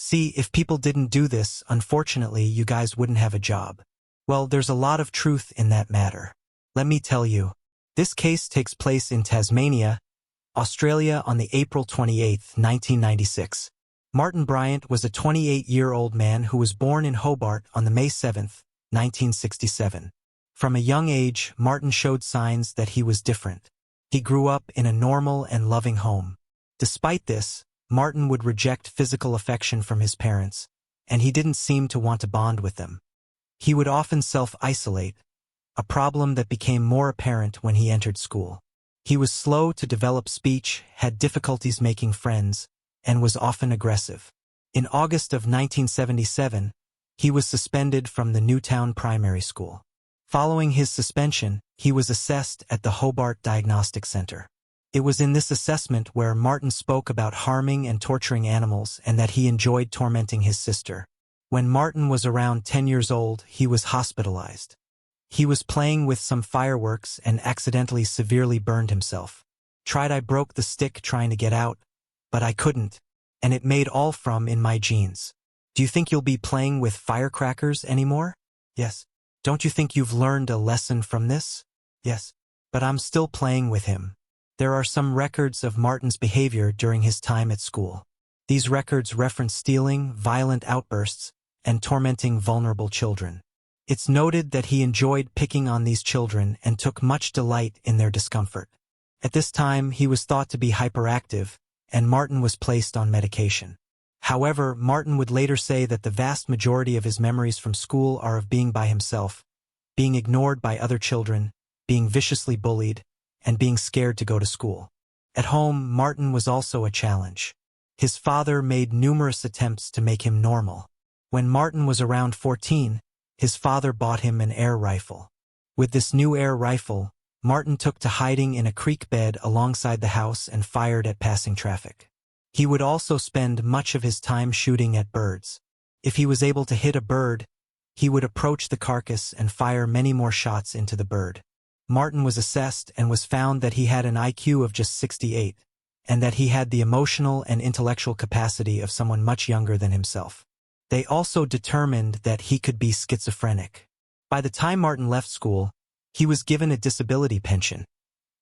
See, if people didn't do this, unfortunately, you guys wouldn't have a job. Well, there's a lot of truth in that matter. Let me tell you. This case takes place in Tasmania, Australia on the April 28, 1996. Martin Bryant was a 28-year-old man who was born in Hobart on the May 7, 1967. From a young age, Martin showed signs that he was different. He grew up in a normal and loving home. Despite this, Martin would reject physical affection from his parents, and he didn't seem to want to bond with them. He would often self-isolate, a problem that became more apparent when he entered school. He was slow to develop speech, had difficulties making friends, and was often aggressive. In August of 1977, he was suspended from the Newtown Primary School. Following his suspension, he was assessed at the Hobart Diagnostic Center. It was in this assessment where Martin spoke about harming and torturing animals and that he enjoyed tormenting his sister. When Martin was around 10 years old, he was hospitalized. He was playing with some fireworks and accidentally severely burned himself. I broke the stick trying to get out, but I couldn't, and it made all from in my jeans. Do you think you'll be playing with firecrackers anymore? Yes. Don't you think you've learned a lesson from this? Yes. But I'm still playing with him. There are some records of Martin's behavior during his time at school. These records reference stealing, violent outbursts, and tormenting vulnerable children. It's noted that he enjoyed picking on these children and took much delight in their discomfort. At this time, he was thought to be hyperactive, and Martin was placed on medication. However, Martin would later say that the vast majority of his memories from school are of being by himself, being ignored by other children, being viciously bullied, and being scared to go to school. At home, Martin was also a challenge. His father made numerous attempts to make him normal. When Martin was around 14, his father bought him an air rifle. With this new air rifle, Martin took to hiding in a creek bed alongside the house and fired at passing traffic. He would also spend much of his time shooting at birds. If he was able to hit a bird, he would approach the carcass and fire many more shots into the bird. Martin was assessed and was found that he had an IQ of just 68, and that he had the emotional and intellectual capacity of someone much younger than himself. They also determined that he could be schizophrenic. By the time Martin left school, he was given a disability pension,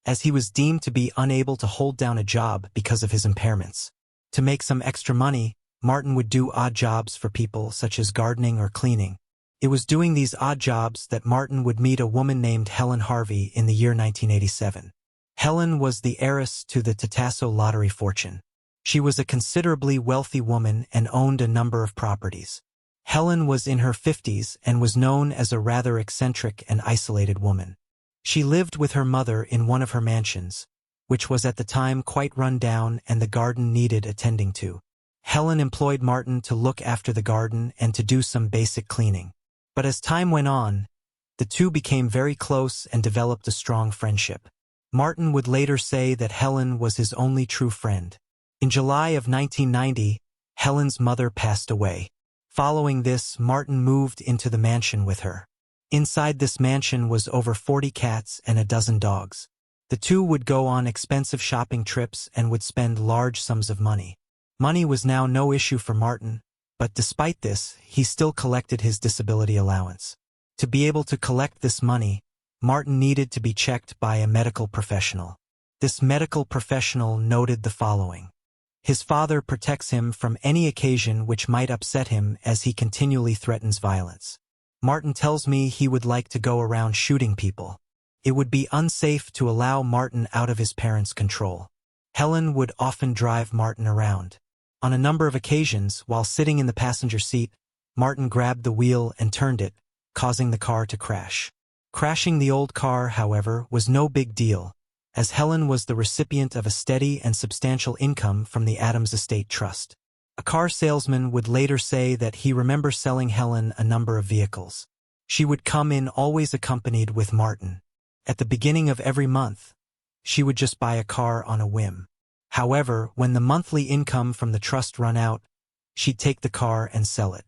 as he was deemed to be unable to hold down a job because of his impairments. To make some extra money, Martin would do odd jobs for people such as gardening or cleaning. It was doing these odd jobs that Martin would meet a woman named Helen Harvey in the year 1987. Helen was the heiress to the Tatasso lottery fortune. She was a considerably wealthy woman and owned a number of properties. Helen was in her 50s and was known as a rather eccentric and isolated woman. She lived with her mother in one of her mansions, which was at the time quite run down and the garden needed attending to. Helen employed Martin to look after the garden and to do some basic cleaning. But as time went on, the two became very close and developed a strong friendship. Martin would later say that Helen was his only true friend. In July of 1990, Helen's mother passed away. Following this, Martin moved into the mansion with her. Inside this mansion was over 40 cats and a dozen dogs. The two would go on expensive shopping trips and would spend large sums of money. Money was now no issue for Martin, but despite this, he still collected his disability allowance. To be able to collect this money, Martin needed to be checked by a medical professional. This medical professional noted the following. His father protects him from any occasion which might upset him as he continually threatens violence. Martin tells me he would like to go around shooting people. It would be unsafe to allow Martin out of his parents' control. Helen would often drive Martin around. On a number of occasions, while sitting in the passenger seat, Martin grabbed the wheel and turned it, causing the car to crash. Crashing the old car, however, was no big deal, as Helen was the recipient of a steady and substantial income from the Adams Estate Trust. A car salesman would later say that he remembers selling Helen a number of vehicles. She would come in always accompanied with Martin. At the beginning of every month, she would just buy a car on a whim. However, when the monthly income from the trust run out, she'd take the car and sell it.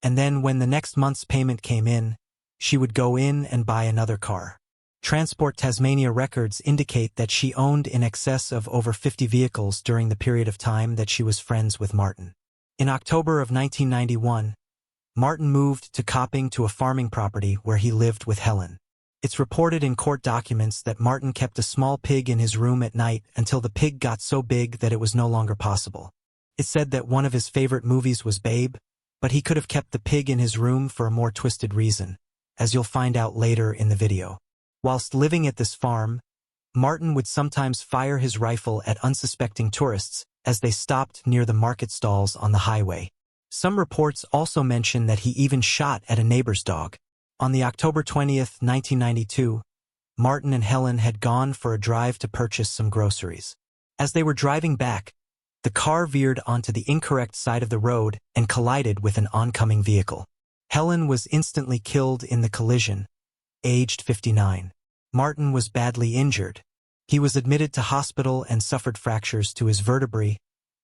And then when the next month's payment came in, she would go in and buy another car. Transport Tasmania records indicate that she owned in excess of over 50 vehicles during the period of time that she was friends with Martin. In October of 1991, Martin moved to Copping to a farming property where he lived with Helen. It's reported in court documents that Martin kept a small pig in his room at night until the pig got so big that it was no longer possible. It said that one of his favorite movies was Babe, but he could have kept the pig in his room for a more twisted reason, as you'll find out later in the video. Whilst living at this farm, Martin would sometimes fire his rifle at unsuspecting tourists as they stopped near the market stalls on the highway. Some reports also mention that he even shot at a neighbor's dog. On the October 20th, 1992, Martin and Helen had gone for a drive to purchase some groceries. As they were driving back, the car veered onto the incorrect side of the road and collided with an oncoming vehicle. Helen was instantly killed in the collision, aged 59. Martin was badly injured. He was admitted to hospital and suffered fractures to his vertebrae,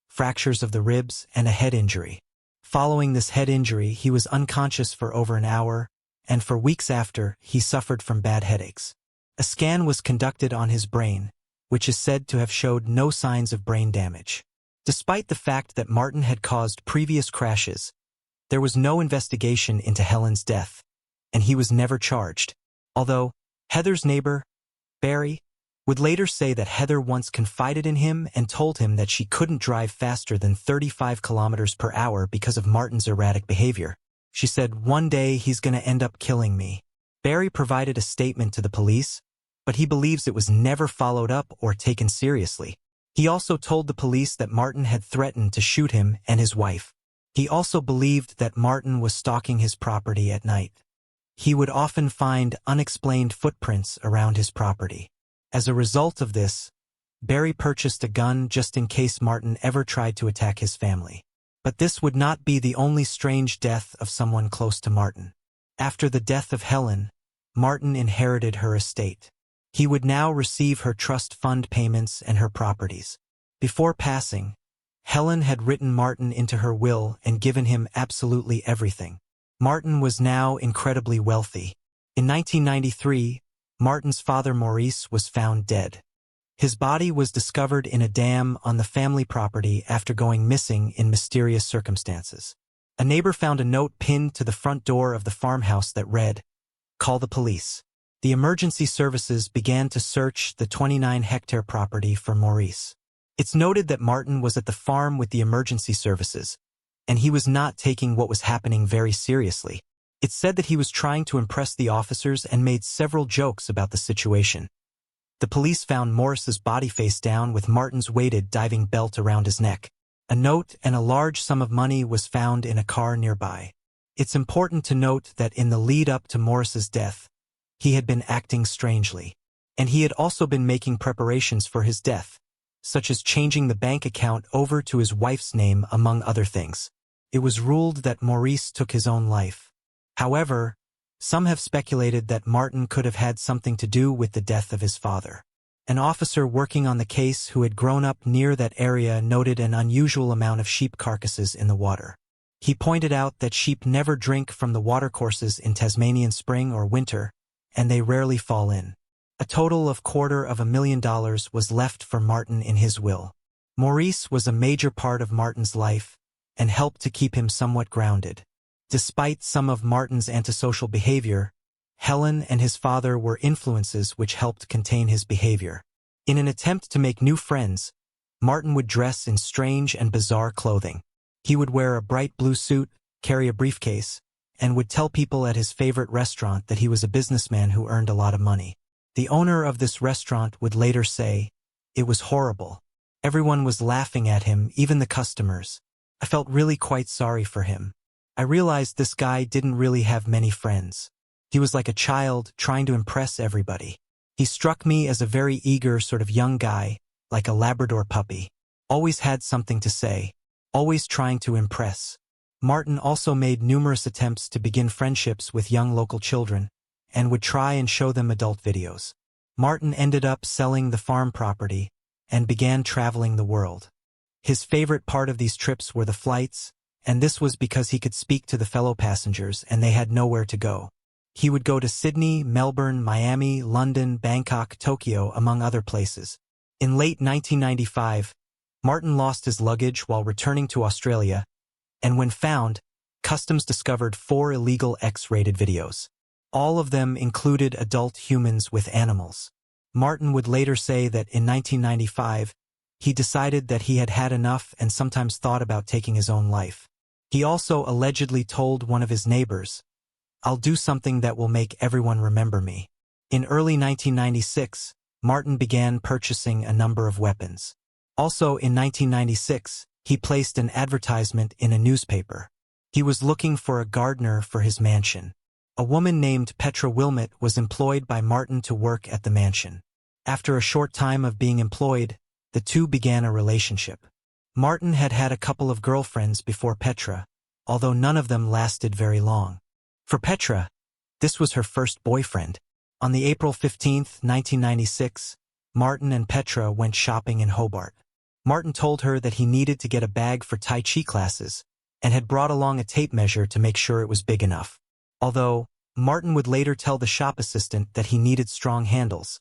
fractures of the ribs, and a head injury. Following this head injury, he was unconscious for over an hour, and for weeks after, he suffered from bad headaches. A scan was conducted on his brain, which is said to have showed no signs of brain damage. Despite the fact that Martin had caused previous crashes, there was no investigation into Helen's death, and he was never charged. Although Heather's neighbor, Barry, would later say that Heather once confided in him and told him that she couldn't drive faster than 35 kilometers per hour because of Martin's erratic behavior. She said, "One day he's gonna end up killing me." Barry provided a statement to the police, but he believes it was never followed up or taken seriously. He also told the police that Martin had threatened to shoot him and his wife. He also believed that Martin was stalking his property at night. He would often find unexplained footprints around his property. As a result of this, Barry purchased a gun just in case Martin ever tried to attack his family. But this would not be the only strange death of someone close to Martin. After the death of Helen, Martin inherited her estate. He would now receive her trust fund payments and her properties. Before passing, Helen had written Martin into her will and given him absolutely everything. Martin was now incredibly wealthy. In 1993, Martin's father Maurice was found dead. His body was discovered in a dam on the family property after going missing in mysterious circumstances. A neighbor found a note pinned to the front door of the farmhouse that read, "Call the police." The emergency services began to search the 29-hectare property for Maurice. It's noted that Martin was at the farm with the emergency services, and he was not taking what was happening very seriously. It's said that he was trying to impress the officers and made several jokes about the situation. The police found Maurice's body face down with Martin's weighted diving belt around his neck. A note and a large sum of money was found in a car nearby. It's important to note that in the lead-up to Maurice's death, he had been acting strangely, and he had also been making preparations for his death, such as changing the bank account over to his wife's name, among other things. It was ruled that Maurice took his own life. However, some have speculated that Martin could have had something to do with the death of his father. An officer working on the case who had grown up near that area noted an unusual amount of sheep carcasses in the water. He pointed out that sheep never drink from the watercourses in Tasmanian spring or winter, and they rarely fall in. A total of $250,000 was left for Martin in his will. Maurice was a major part of Martin's life and helped to keep him somewhat grounded. Despite some of Martin's antisocial behavior, Helen and his father were influences which helped contain his behavior. In an attempt to make new friends, Martin would dress in strange and bizarre clothing. He would wear a bright blue suit, carry a briefcase, and would tell people at his favorite restaurant that he was a businessman who earned a lot of money. The owner of this restaurant would later say, "It was horrible. Everyone was laughing at him, even the customers. I felt really quite sorry for him. I realized this guy didn't really have many friends. He was like a child trying to impress everybody. He struck me as a very eager sort of young guy, like a Labrador puppy. Always had something to say, always trying to impress." Martin also made numerous attempts to begin friendships with young local children and would try and show them adult videos. Martin ended up selling the farm property and began traveling the world. His favorite part of these trips were the flights, and this was because he could speak to the fellow passengers and they had nowhere to go. He would go to Sydney, Melbourne, Miami, London, Bangkok, Tokyo, among other places. In late 1995, Martin lost his luggage while returning to Australia and when found, Customs discovered 4 illegal X-rated videos. All of them included adult humans with animals. Martin would later say that in 1995, he decided that he had had enough and sometimes thought about taking his own life. He also allegedly told one of his neighbors, "I'll do something that will make everyone remember me." In early 1996, Martin began purchasing a number of weapons. Also in 1996, he placed an advertisement in a newspaper. He was looking for a gardener for his mansion. A woman named Petra Wilmot was employed by Martin to work at the mansion. After a short time of being employed, the two began a relationship. Martin had had a couple of girlfriends before Petra, although none of them lasted very long. For Petra, this was her first boyfriend. On the April 15, 1996, Martin and Petra went shopping in Hobart. Martin told her that he needed to get a bag for Tai Chi classes and had brought along a tape measure to make sure it was big enough. Although, Martin would later tell the shop assistant that he needed strong handles,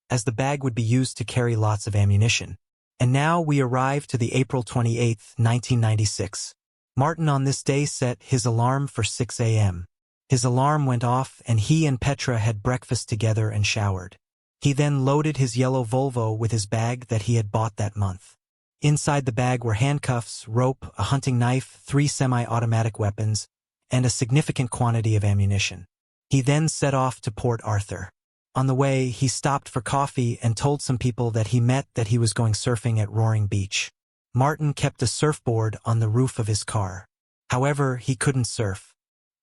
as the bag would be used to carry lots of ammunition. And now we arrive to the April 28, 1996. Martin on this day set his alarm for 6 a.m. His alarm went off and he and Petra had breakfast together and showered. He then loaded his yellow Volvo with his bag that he had bought that month. Inside the bag were handcuffs, rope, a hunting knife, 3 semi-automatic weapons, and a significant quantity of ammunition. He then set off to Port Arthur. On the way, he stopped for coffee and told some people that he met that he was going surfing at Roaring Beach. Martin kept a surfboard on the roof of his car. However, he couldn't surf.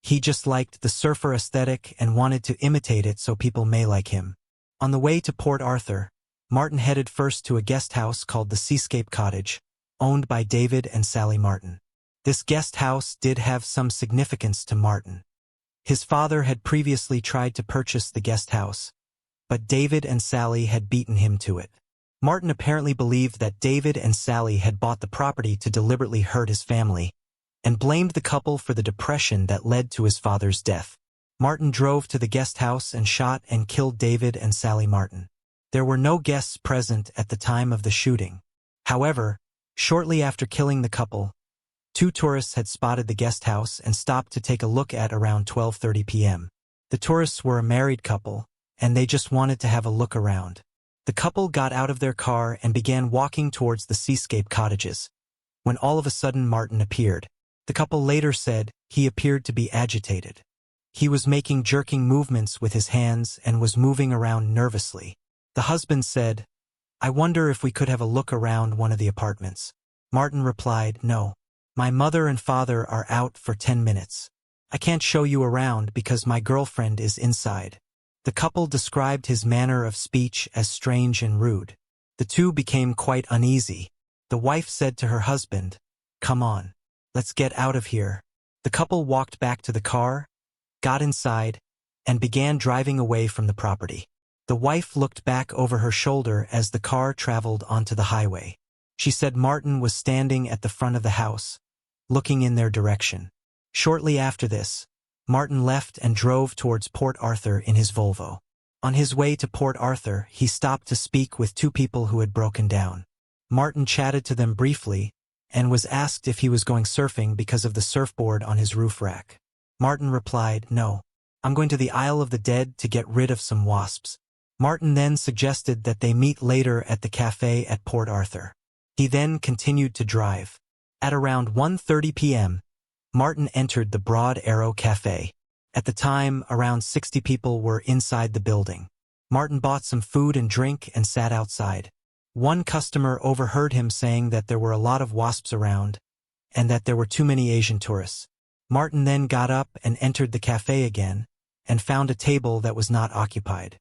He just liked the surfer aesthetic and wanted to imitate it so people may like him. On the way to Port Arthur, Martin headed first to a guest house called the Seascape Cottage, owned by David and Sally Martin. This guest house did have some significance to Martin. His father had previously tried to purchase the guest house, but David and Sally had beaten him to it. Martin apparently believed that David and Sally had bought the property to deliberately hurt his family, and blamed the couple for the depression that led to his father's death. Martin drove to the guest house and shot and killed David and Sally Martin. There were no guests present at the time of the shooting. However, shortly after killing the couple, 2 tourists had spotted the guest house and stopped to take a look at around 12:30 p.m. The tourists were a married couple, and they just wanted to have a look around. The couple got out of their car and began walking towards the Seascape Cottages, when all of a sudden Martin appeared. The couple later said he appeared to be agitated. He was making jerking movements with his hands and was moving around nervously. The husband said, "I wonder if we could have a look around one of the apartments." Martin replied, "No. My mother and father are out for 10 minutes. I can't show you around because my girlfriend is inside." The couple described his manner of speech as strange and rude. The two became quite uneasy. The wife said to her husband, "Come on, let's get out of here." The couple walked back to the car, got inside, and began driving away from the property. The wife looked back over her shoulder as the car traveled onto the highway. She said Martin was standing at the front of the house, looking in their direction. Shortly after this, Martin left and drove towards Port Arthur in his Volvo. On his way to Port Arthur, he stopped to speak with 2 people who had broken down. Martin chatted to them briefly and was asked if he was going surfing because of the surfboard on his roof rack. Martin replied, "No, I'm going to the Isle of the Dead to get rid of some wasps." Martin then suggested that they meet later at the cafe at Port Arthur. He then continued to drive. At around 1:30 p.m., Martin entered the Broad Arrow Cafe. At the time, around 60 people were inside the building. Martin bought some food and drink and sat outside. One customer overheard him saying that there were a lot of wasps around and that there were too many Asian tourists. Martin then got up and entered the cafe again and found a table that was not occupied.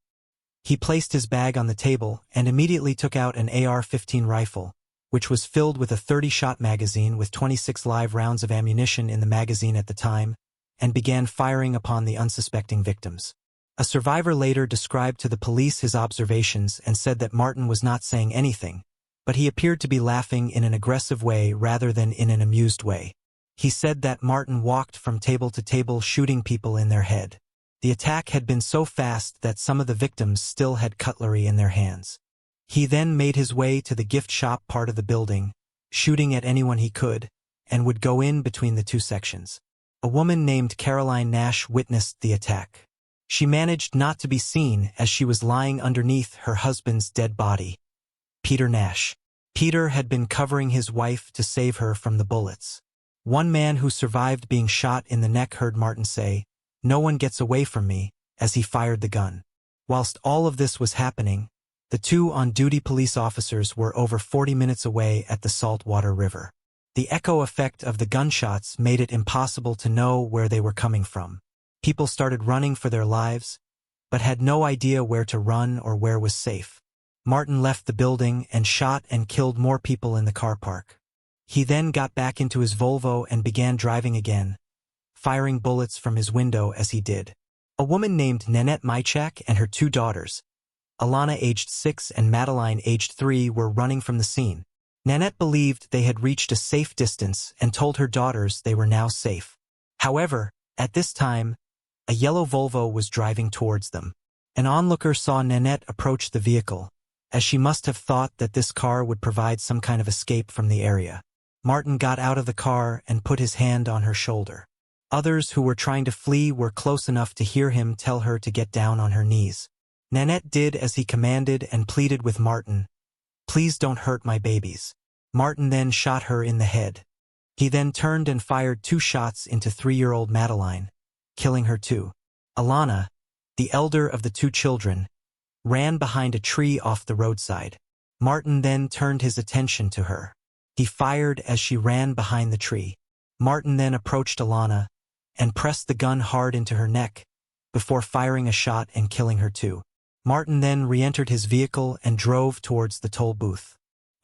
He placed his bag on the table and immediately took out an AR-15 rifle, which was filled with a 30-shot magazine with 26 live rounds of ammunition in the magazine at the time, and began firing upon the unsuspecting victims. A survivor later described to the police his observations and said that Martin was not saying anything, but he appeared to be laughing in an aggressive way rather than in an amused way. He said that Martin walked from table to table shooting people in their head. The attack had been so fast that some of the victims still had cutlery in their hands. He then made his way to the gift shop part of the building, shooting at anyone he could, and would go in between the two sections. A woman named Caroline Nash witnessed the attack. She managed not to be seen as she was lying underneath her husband's dead body. Peter Nash. Peter had been covering his wife to save her from the bullets. One man who survived being shot in the neck heard Martin say, "No one gets away from me," as he fired the gun. Whilst all of this was happening, the two on-duty police officers were over 40 minutes away at the Saltwater River. The echo effect of the gunshots made it impossible to know where they were coming from. People started running for their lives, but had no idea where to run or where was safe. Martin left the building and shot and killed more people in the car park. He then got back into his Volvo and began driving again, firing bullets from his window as he did. A woman named Nanette Mychak and her two daughters, Alana aged 6 and Madeline aged 3, were running from the scene. Nanette believed they had reached a safe distance and told her daughters they were now safe. However, at this time, a yellow Volvo was driving towards them. An onlooker saw Nanette approach the vehicle, as she must have thought that this car would provide some kind of escape from the area. Martin got out of the car and put his hand on her shoulder. Others who were trying to flee were close enough to hear him tell her to get down on her knees. Nanette did as he commanded and pleaded with Martin, "Please don't hurt my babies." Martin then shot her in the head. He then turned and fired 2 shots into 3-year-old Madeline, killing her too. Alana, the elder of the 2 children, ran behind a tree off the roadside. Martin then turned his attention to her. He fired as she ran behind the tree. Martin then approached Alana and pressed the gun hard into her neck before firing a shot and killing her too. Martin then re-entered his vehicle and drove towards the toll booth.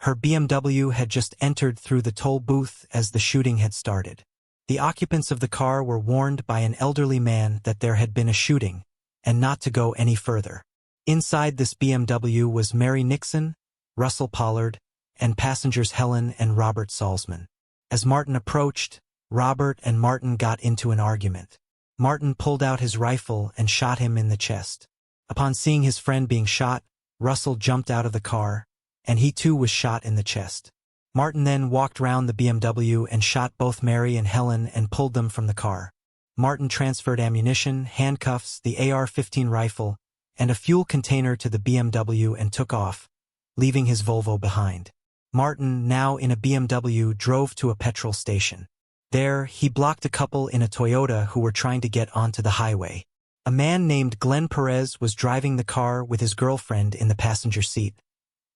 Her BMW had just entered through the toll booth as the shooting had started. The occupants of the car were warned by an elderly man that there had been a shooting and not to go any further. Inside this BMW was Mary Nixon, Russell Pollard, and passengers Helen and Robert Salzman. As Martin approached, Robert and Martin got into an argument. Martin pulled out his rifle and shot him in the chest. Upon seeing his friend being shot, Russell jumped out of the car, and he too was shot in the chest. Martin then walked round the BMW and shot both Mary and Helen and pulled them from the car. Martin transferred ammunition, handcuffs, the AR-15 rifle, and a fuel container to the BMW and took off, leaving his Volvo behind. Martin, now in a BMW, drove to a petrol station. There, he blocked a couple in a Toyota who were trying to get onto the highway. A man named Glenn Perez was driving the car with his girlfriend in the passenger seat,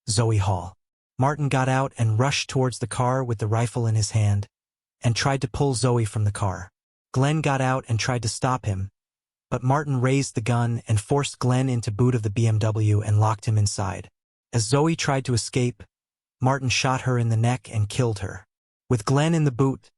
Zoe Hall. Martin got out and rushed towards the car with the rifle in his hand and tried to pull Zoe from the car. Glenn got out and tried to stop him, but Martin raised the gun and forced Glenn into boot of the BMW and locked him inside. As Zoe tried to escape, Martin shot her in the neck and killed her. With Glenn in the boot,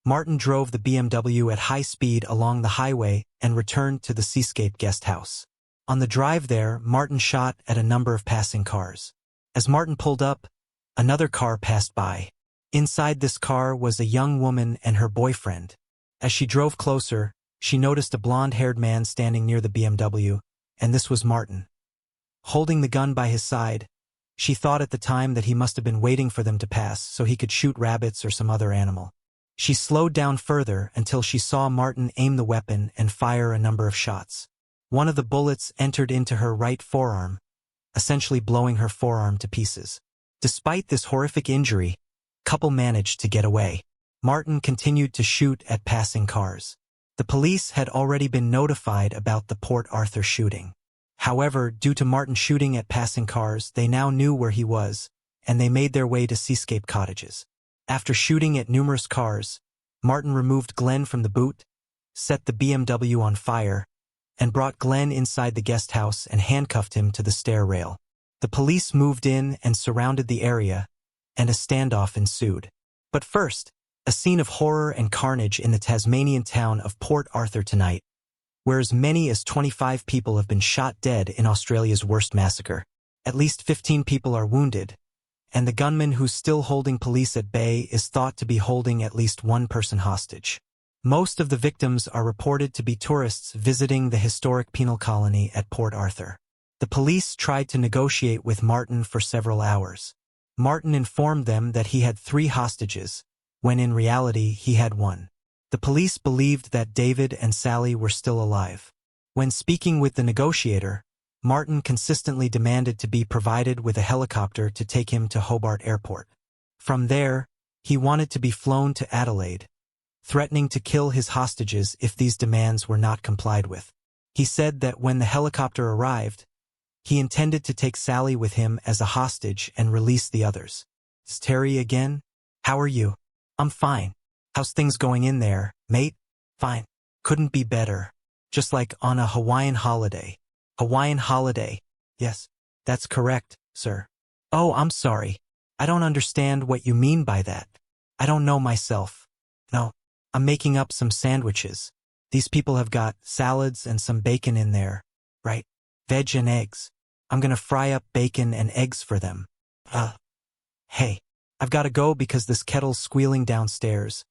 Martin drove the BMW at high speed along the highway and returned to the Seascape guest house. On the drive there, Martin shot at a number of passing cars. As Martin pulled up, another car passed by. Inside this car was a young woman and her boyfriend. As she drove closer, she noticed a blonde-haired man standing near the BMW, and this was Martin. Holding the gun by his side, she thought at the time that he must have been waiting for them to pass so he could shoot rabbits or some other animal. She slowed down further until she saw Martin aim the weapon and fire a number of shots. One of the bullets entered into her right forearm, essentially blowing her forearm to pieces. Despite this horrific injury, the couple managed to get away. Martin continued to shoot at passing cars. The police had already been notified about the Port Arthur shooting. However, due to Martin shooting at passing cars, they now knew where he was, and they made their way to Seascape Cottages. After shooting at numerous cars, Martin removed Glenn from the boot, set the BMW on fire, and brought Glenn inside the guest house and handcuffed him to the stair rail. The police moved in and surrounded the area, and a standoff ensued. But first, a scene of horror and carnage in the Tasmanian town of Port Arthur tonight, where as many as 25 people have been shot dead in Australia's worst massacre. At least 15 people are wounded, and the gunman who's still holding police at bay is thought to be holding at least one person hostage. Most of the victims are reported to be tourists visiting the historic penal colony at Port Arthur. The police tried to negotiate with Martin for several hours. Martin informed them that he had 3 hostages, when in reality he had one. The police believed that David and Sally were still alive. When speaking with the negotiator, Martin consistently demanded to be provided with a helicopter to take him to Hobart Airport. From there, he wanted to be flown to Adelaide, threatening to kill his hostages if these demands were not complied with. He said that when the helicopter arrived, he intended to take Sally with him as a hostage and release the others. "It's Terry again? How are you?" "I'm fine. How's things going in there, mate?" "Fine. Couldn't be better. Just like on a Hawaiian holiday." "Hawaiian holiday?" "Yes, that's correct, sir." "Oh, I'm sorry. I don't understand what you mean by that. I don't know myself." "No, I'm making up some sandwiches. These people have got salads and some bacon in there, right? Veg and eggs. I'm gonna fry up bacon and eggs for them." Hey, I've gotta go because this kettle's squealing downstairs,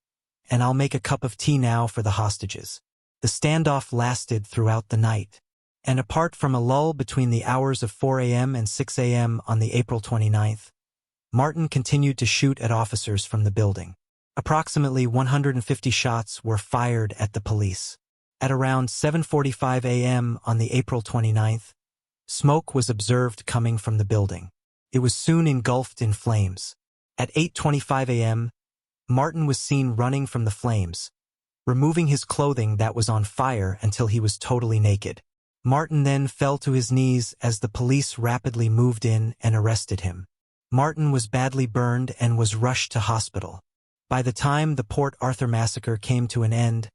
and I'll make a cup of tea now for the hostages." The standoff lasted throughout the night, and apart from a lull between the hours of 4 a.m. and 6 a.m. on the April 29th, Martin continued to shoot at officers from the building. Approximately 150 shots were fired at the police. At around 7:45 a.m. on the April 29th, smoke was observed coming from the building. It was soon engulfed in flames. At 8:25 a.m., Martin was seen running from the flames, removing his clothing that was on fire until he was totally naked. Martin then fell to his knees as the police rapidly moved in and arrested him. Martin was badly burned and was rushed to hospital. By the time the Port Arthur massacre came to an end,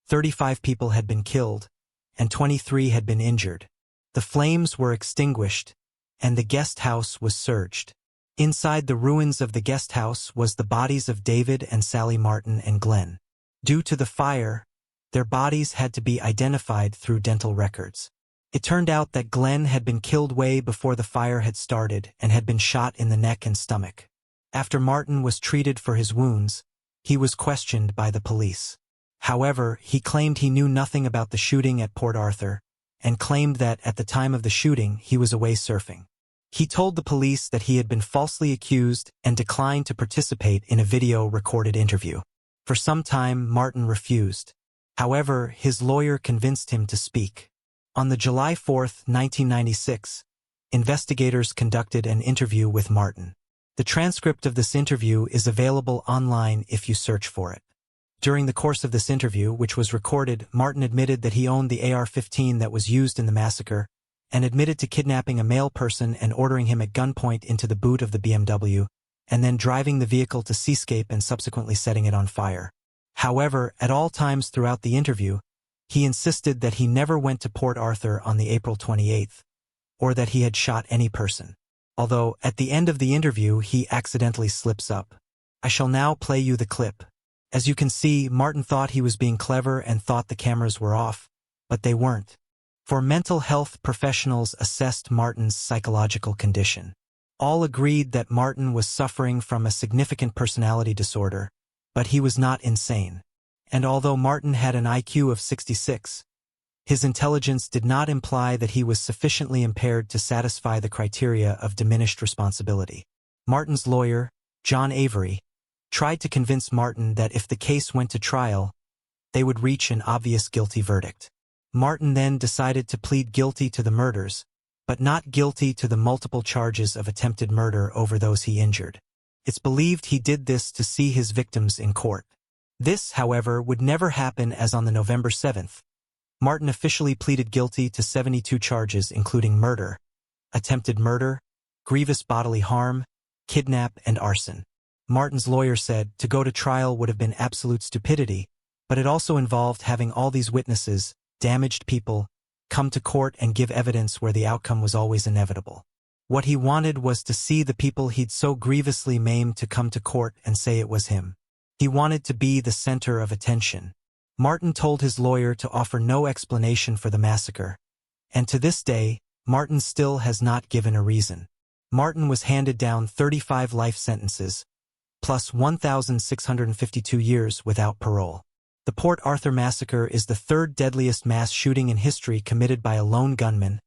35 people had been killed, and 23 had been injured. The flames were extinguished, and the guest house was searched. Inside the ruins of the guest house was the bodies of David and Sally Martin and Glenn. Due to the fire, their bodies had to be identified through dental records. It turned out that Glenn had been killed way before the fire had started and had been shot in the neck and stomach. After Martin was treated for his wounds, he was questioned by the police. However, he claimed he knew nothing about the shooting at Port Arthur and claimed that at the time of the shooting he was away surfing. He told the police that he had been falsely accused and declined to participate in a video-recorded interview. For some time, Martin refused. However, his lawyer convinced him to speak. On the July 4, 1996, investigators conducted an interview with Martin. The transcript of this interview is available online if you search for it. During the course of this interview, which was recorded, Martin admitted that he owned the AR-15 that was used in the massacre and admitted to kidnapping a male person and ordering him at gunpoint into the boot of the BMW, and then driving the vehicle to Seascape and subsequently setting it on fire. However, at all times throughout the interview, he insisted that he never went to Port Arthur on the April 28th, or that he had shot any person. Although, at the end of the interview, he accidentally slips up. I shall now play you the clip. As you can see, Martin thought he was being clever and thought the cameras were off, but they weren't. For mental health professionals assessed Martin's psychological condition. All agreed that Martin was suffering from a significant personality disorder, but he was not insane. And although Martin had an IQ of 66, his intelligence did not imply that he was sufficiently impaired to satisfy the criteria of diminished responsibility. Martin's lawyer, John Avery, tried to convince Martin that if the case went to trial, they would reach an obvious guilty verdict. Martin then decided to plead guilty to the murders, but not guilty to the multiple charges of attempted murder over those he injured. It's believed he did this to see his victims in court. This, however, would never happen, as on the November 7th, Martin officially pleaded guilty to 72 charges including murder, attempted murder, grievous bodily harm, kidnap, and arson. Martin's lawyer said to go to trial would have been absolute stupidity, but it also involved having all these witnesses, damaged people, come to court and give evidence where the outcome was always inevitable. What he wanted was to see the people he'd so grievously maimed to come to court and say it was him. He wanted to be the center of attention. Martin told his lawyer to offer no explanation for the massacre, and to this day, Martin still has not given a reason. Martin was handed down 35 life sentences, plus 1,652 years without parole. The Port Arthur massacre is the third deadliest mass shooting in history committed by a lone gunman,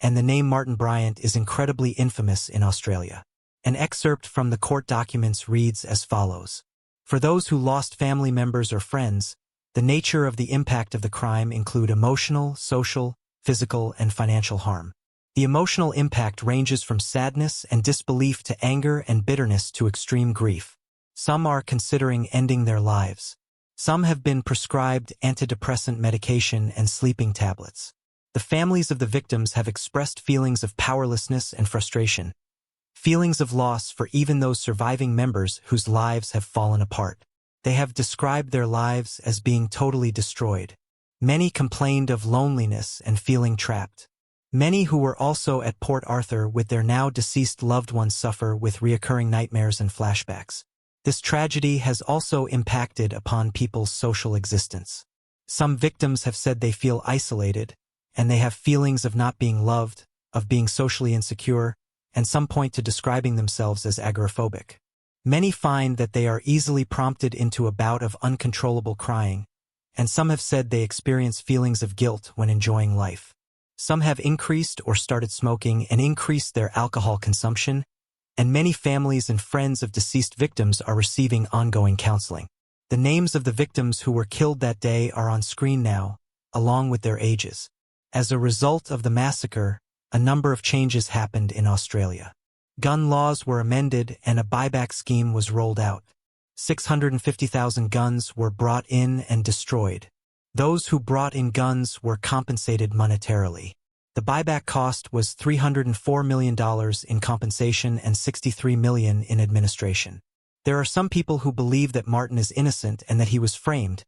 and the name Martin Bryant is incredibly infamous in Australia. An excerpt from the court documents reads as follows. For those who lost family members or friends, the nature of the impact of the crime include emotional, social, physical, and financial harm. The emotional impact ranges from sadness and disbelief to anger and bitterness to extreme grief. Some are considering ending their lives. Some have been prescribed antidepressant medication and sleeping tablets. The families of the victims have expressed feelings of powerlessness and frustration, feelings of loss for even those surviving members whose lives have fallen apart. They have described their lives as being totally destroyed. Many complained of loneliness and feeling trapped. Many who were also at Port Arthur with their now deceased loved ones suffer with reoccurring nightmares and flashbacks. This tragedy has also impacted upon people's social existence. Some victims have said they feel isolated, and they have feelings of not being loved, of being socially insecure, and some point to describing themselves as agoraphobic. Many find that they are easily prompted into a bout of uncontrollable crying, and some have said they experience feelings of guilt when enjoying life. Some have increased or started smoking and increased their alcohol consumption, and many families and friends of deceased victims are receiving ongoing counseling. The names of the victims who were killed that day are on screen now, along with their ages. As a result of the massacre, a number of changes happened in Australia. Gun laws were amended and a buyback scheme was rolled out. 650,000 guns were brought in and destroyed. Those who brought in guns were compensated monetarily. The buyback cost was $304 million in compensation and $63 million in administration. There are some people who believe that Martin is innocent and that he was framed,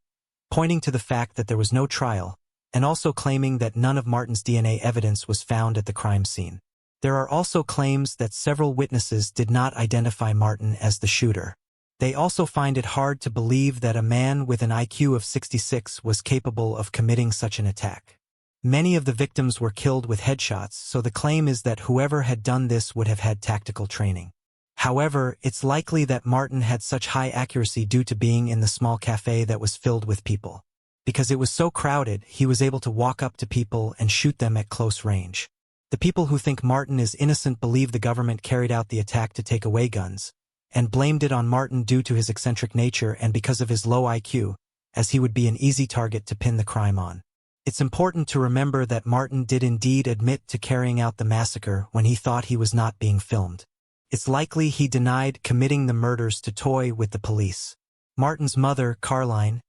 pointing to the fact that there was no trial, and also claiming that none of Martin's DNA evidence was found at the crime scene. There are also claims that several witnesses did not identify Martin as the shooter. They also find it hard to believe that a man with an IQ of 66 was capable of committing such an attack. Many of the victims were killed with headshots, so the claim is that whoever had done this would have had tactical training. However, it's likely that Martin had such high accuracy due to being in the small cafe that was filled with people. Because it was so crowded, he was able to walk up to people and shoot them at close range. The people who think Martin is innocent believe the government carried out the attack to take away guns, and blamed it on Martin due to his eccentric nature and because of his low IQ, as he would be an easy target to pin the crime on. It's important to remember that Martin did indeed admit to carrying out the massacre when he thought he was not being filmed. It's likely he denied committing the murders to toy with the police. Martin's mother, Caroline,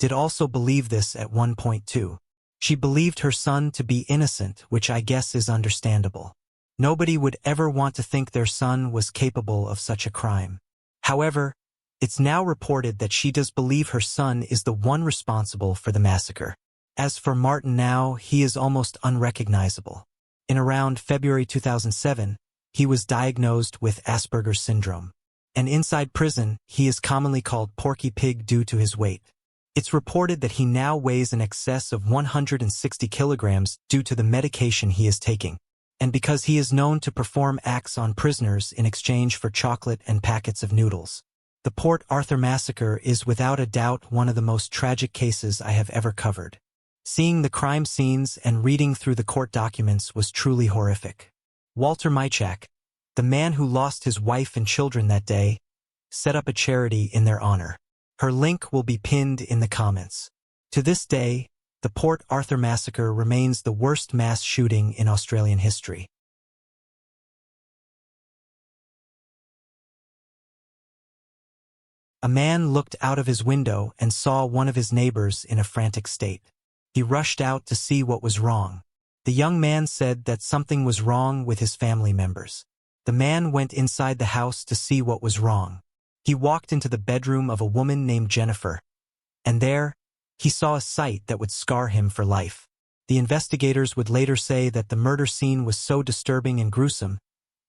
did also believe this at one point too. She believed her son to be innocent, which I guess is understandable. Nobody would ever want to think their son was capable of such a crime. However, it's now reported that she does believe her son is the one responsible for the massacre. As for Martin now, he is almost unrecognizable. In around February 2007, he was diagnosed with Asperger's syndrome. And inside prison, he is commonly called Porky Pig due to his weight. It's reported that he now weighs in excess of 160 kilograms due to the medication he is taking, and because he is known to perform acts on prisoners in exchange for chocolate and packets of noodles. The Port Arthur massacre is without a doubt one of the most tragic cases I have ever covered. Seeing the crime scenes and reading through the court documents was truly horrific. Walter Mychak, the man who lost his wife and children that day, set up a charity in their honor. Her link will be pinned in the comments. To this day, the Port Arthur massacre remains the worst mass shooting in Australian history. A man looked out of his window and saw one of his neighbors in a frantic state. He rushed out to see what was wrong. The young man said that something was wrong with his family members. The man went inside the house to see what was wrong. He walked into the bedroom of a woman named Jennifer, and there, he saw a sight that would scar him for life. The investigators would later say that the murder scene was so disturbing and gruesome,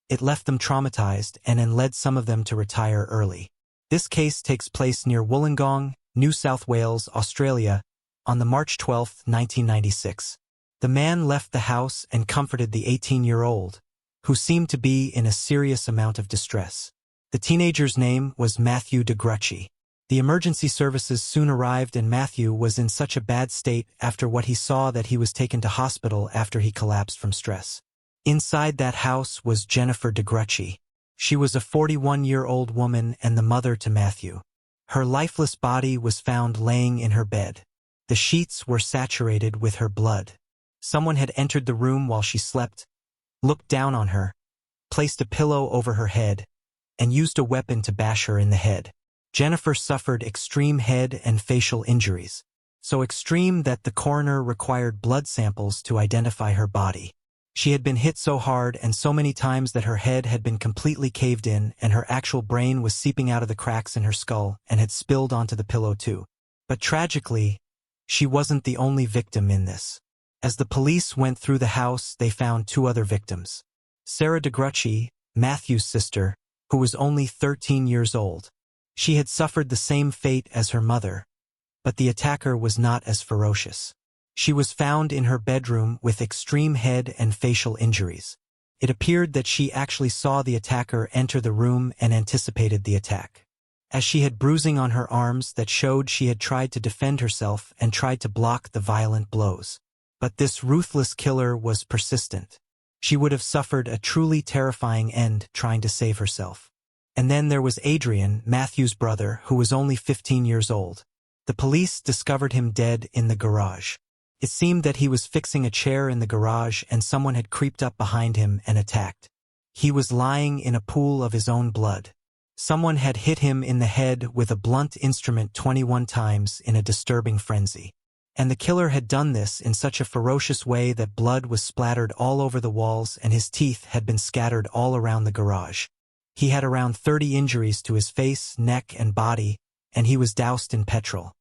it left them traumatized and led some of them to retire early. This case takes place near Wollongong, New South Wales, Australia, on the March 12, 1996. The man left the house and comforted the 18-year-old, who seemed to be in a serious amount of distress. The teenager's name was Matthew Degruti. The emergency services soon arrived and Matthew was in such a bad state after what he saw that he was taken to hospital after he collapsed from stress. Inside that house was Jennifer Degruti. She was a 41-year-old woman and the mother to Matthew. Her lifeless body was found laying in her bed. The sheets were saturated with her blood. Someone had entered the room while she slept, looked down on her, placed a pillow over her head, and used a weapon to bash her in the head. Jennifer suffered extreme head and facial injuries, so extreme that the coroner required blood samples to identify her body. She had been hit so hard and so many times that her head had been completely caved in and her actual brain was seeping out of the cracks in her skull and had spilled onto the pillow too. But tragically, she wasn't the only victim in this. As the police went through the house, they found two other victims. Sarah Degruti, Matthew's sister, who was only 13 years old. She had suffered the same fate as her mother, but the attacker was not as ferocious. She was found in her bedroom with extreme head and facial injuries. It appeared that she actually saw the attacker enter the room and anticipated the attack, as she had bruising on her arms that showed she had tried to defend herself and tried to block the violent blows. But this ruthless killer was persistent. She would have suffered a truly terrifying end trying to save herself. And then there was Adrian, Matthew's brother, who was only 15 years old. The police discovered him dead in the garage. It seemed that he was fixing a chair in the garage and someone had creeped up behind him and attacked. He was lying in a pool of his own blood. Someone had hit him in the head with a blunt instrument 21 times in a disturbing frenzy. And the killer had done this in such a ferocious way that blood was splattered all over the walls and his teeth had been scattered all around the garage. He had around 30 injuries to his face, neck, and body, and he was doused in petrol.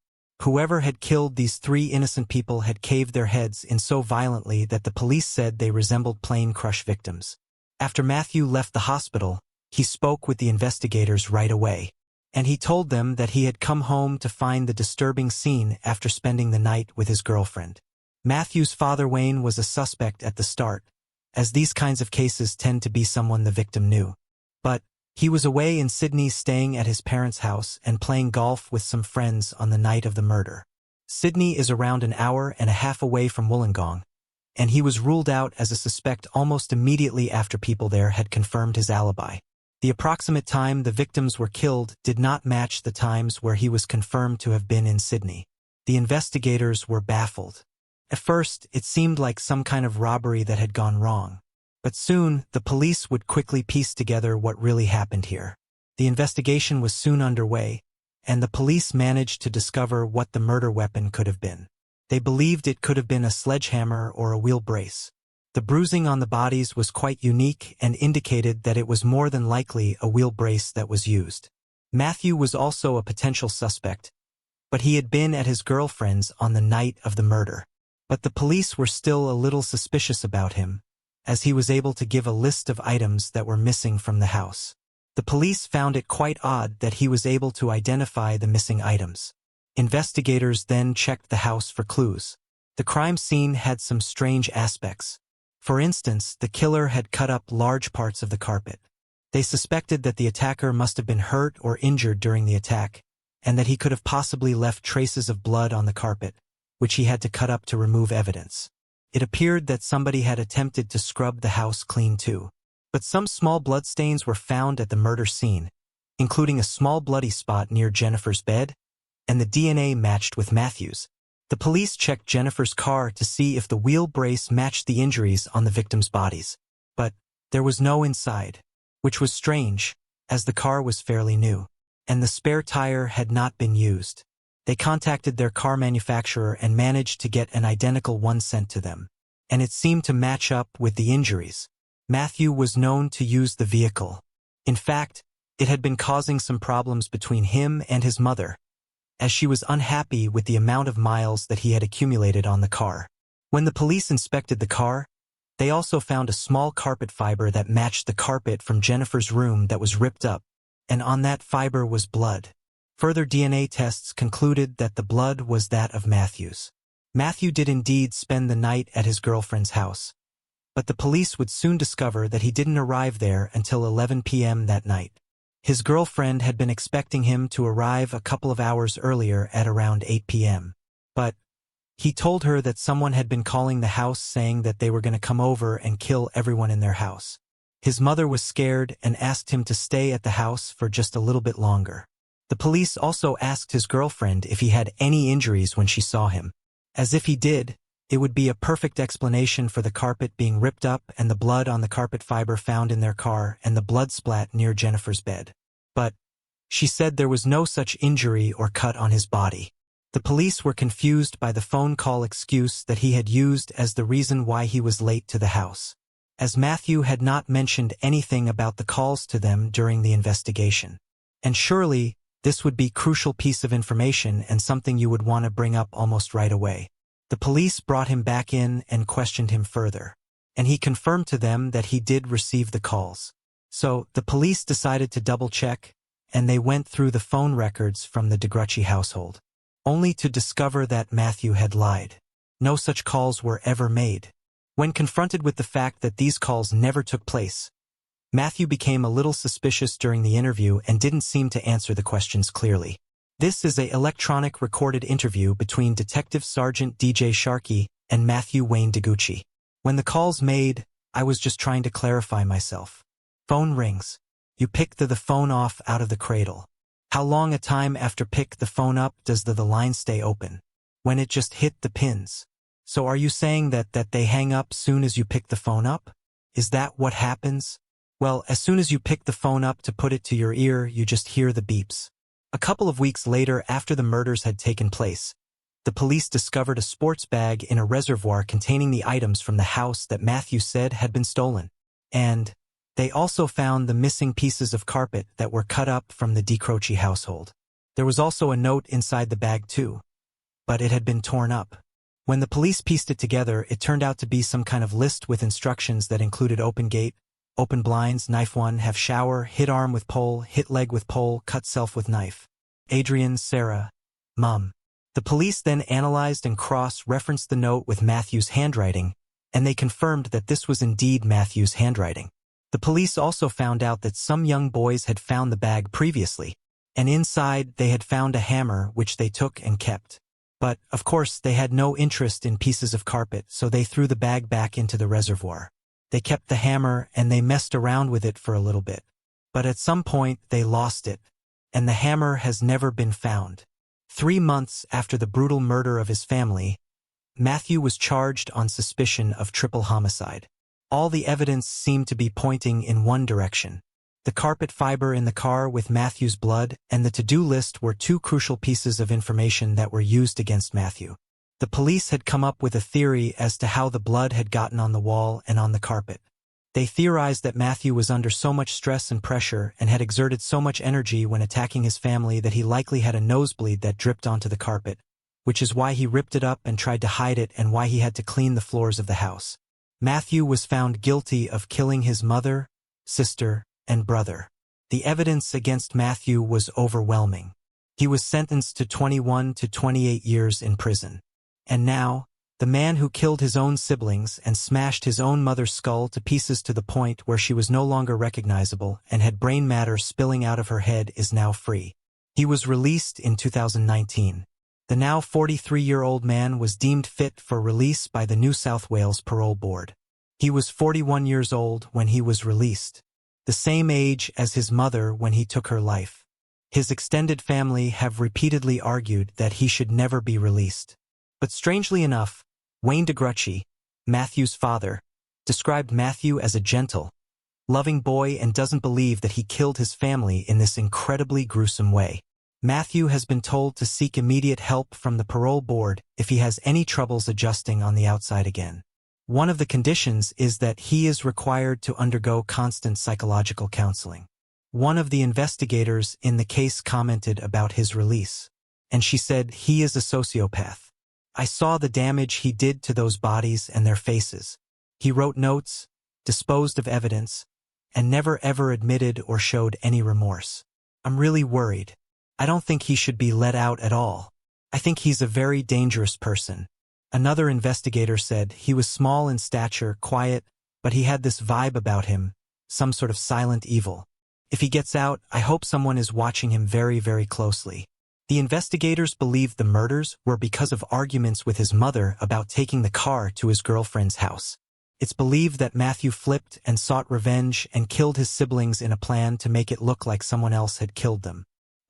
Whoever had killed these three innocent people had caved their heads in so violently that the police said they resembled plane crush victims. After Matthew left the hospital, he spoke with the investigators right away, and he told them that he had come home to find the disturbing scene after spending the night with his girlfriend. Matthew's father Wayne was a suspect at the start, as these kinds of cases tend to be someone the victim knew. But he was away in Sydney staying at his parents' house and playing golf with some friends on the night of the murder. Sydney is around an hour and a half away from Wollongong, and he was ruled out as a suspect almost immediately after people there had confirmed his alibi. The approximate time the victims were killed did not match the times where he was confirmed to have been in Sydney. The investigators were baffled. At first, it seemed like some kind of robbery that had gone wrong. But soon, the police would quickly piece together what really happened here. The investigation was soon underway, and the police managed to discover what the murder weapon could have been. They believed it could have been a sledgehammer or a wheel brace. The bruising on the bodies was quite unique and indicated that it was more than likely a wheel brace that was used. Matthew was also a potential suspect, but he had been at his girlfriend's on the night of the murder. But the police were still a little suspicious about him, as he was able to give a list of items that were missing from the house. The police found it quite odd that he was able to identify the missing items. Investigators then checked the house for clues. The crime scene had some strange aspects. For instance, the killer had cut up large parts of the carpet. They suspected that the attacker must have been hurt or injured during the attack, and that he could have possibly left traces of blood on the carpet, which he had to cut up to remove evidence. It appeared that somebody had attempted to scrub the house clean too. But some small bloodstains were found at the murder scene, including a small bloody spot near Jennifer's bed, and the DNA matched with Matthew's. The police checked Jennifer's car to see if the wheel brace matched the injuries on the victims' bodies. But there was no inside, which was strange, as the car was fairly new, and the spare tire had not been used. They contacted their car manufacturer and managed to get an identical one sent to them, and it seemed to match up with the injuries. Matthew was known to use the vehicle. In fact, it had been causing some problems between him and his mother, as she was unhappy with the amount of miles that he had accumulated on the car. When the police inspected the car, they also found a small carpet fiber that matched the carpet from Jennifer's room that was ripped up, and on that fiber was blood. Further DNA tests concluded that the blood was that of Matthew's. Matthew did indeed spend the night at his girlfriend's house, but the police would soon discover that he didn't arrive there until 11 p.m. that night. His girlfriend had been expecting him to arrive a couple of hours earlier at around 8 p.m. But he told her that someone had been calling the house saying that they were going to come over and kill everyone in their house. His mother was scared and asked him to stay at the house for just a little bit longer. The police also asked his girlfriend if he had any injuries when she saw him. As if he did, it would be a perfect explanation for the carpet being ripped up and the blood on the carpet fiber found in their car and the blood splat near Jennifer's bed. But she said there was no such injury or cut on his body. The police were confused by the phone call excuse that he had used as the reason why he was late to the house, as Matthew had not mentioned anything about the calls to them during the investigation. And surely, this would be a crucial piece of information and something you would want to bring up almost right away. The police brought him back in and questioned him further, and he confirmed to them that he did receive the calls. So, the police decided to double-check, and they went through the phone records from the Degruti household, only to discover that Matthew had lied. No such calls were ever made. When confronted with the fact that these calls never took place, Matthew became a little suspicious during the interview and didn't seem to answer the questions clearly. This is an electronic recorded interview between Detective Sergeant DJ Sharkey and Matthew Wayne Degruti. When the call's made, I was just trying to clarify myself. Phone rings. You pick the phone off out of the cradle. How long a time after pick the phone up does the line stay open? When it just hit the pins. So are you saying that they hang up soon as you pick the phone up? Is that what happens? Well, as soon as you pick the phone up to put it to your ear, you just hear the beeps. A couple of weeks later, after the murders had taken place, the police discovered a sports bag in a reservoir containing the items from the house that Matthew said had been stolen. And they also found the missing pieces of carpet that were cut up from the Degruti household. There was also a note inside the bag too, but it had been torn up. When the police pieced it together, it turned out to be some kind of list with instructions that included open gate, open blinds, knife 1, have shower, hit arm with pole, hit leg with pole, cut self with knife. Adrian, Sarah, Mom. The police then analyzed and cross-referenced the note with Matthew's handwriting, and they confirmed that this was indeed Matthew's handwriting. The police also found out that some young boys had found the bag previously, and inside they had found a hammer which they took and kept. But, of course, they had no interest in pieces of carpet, so they threw the bag back into the reservoir. They kept the hammer and they messed around with it for a little bit. But at some point they lost it, and the hammer has never been found. 3 months after the brutal murder of his family, Matthew was charged on suspicion of triple homicide. All the evidence seemed to be pointing in one direction. The carpet fiber in the car with Matthew's blood and the to-do list were 2 crucial pieces of information that were used against Matthew. The police had come up with a theory as to how the blood had gotten on the wall and on the carpet. They theorized that Matthew was under so much stress and pressure and had exerted so much energy when attacking his family that he likely had a nosebleed that dripped onto the carpet, which is why he ripped it up and tried to hide it and why he had to clean the floors of the house. Matthew was found guilty of killing his mother, sister, and brother. The evidence against Matthew was overwhelming. He was sentenced to 21 to 28 years in prison. And now, the man who killed his own siblings and smashed his own mother's skull to pieces to the point where she was no longer recognizable and had brain matter spilling out of her head is now free. He was released in 2019. The now 43-year-old man was deemed fit for release by the New South Wales Parole Board. He was 41 years old when he was released, the same age as his mother when he took her life. His extended family have repeatedly argued that he should never be released. But strangely enough, Wayne Degruti, Matthew's father, described Matthew as a gentle, loving boy and doesn't believe that he killed his family in this incredibly gruesome way. Matthew has been told to seek immediate help from the parole board if he has any troubles adjusting on the outside again. One of the conditions is that he is required to undergo constant psychological counseling. One of the investigators in the case commented about his release, and she said he is a sociopath. I saw the damage he did to those bodies and their faces. He wrote notes, disposed of evidence, and never ever admitted or showed any remorse. I'm really worried. I don't think he should be let out at all. I think he's a very dangerous person. Another investigator said he was small in stature, quiet, but he had this vibe about him, some sort of silent evil. If he gets out, I hope someone is watching him very, very closely. The investigators believed the murders were because of arguments with his mother about taking the car to his girlfriend's house. It's believed that Matthew flipped and sought revenge and killed his siblings in a plan to make it look like someone else had killed them.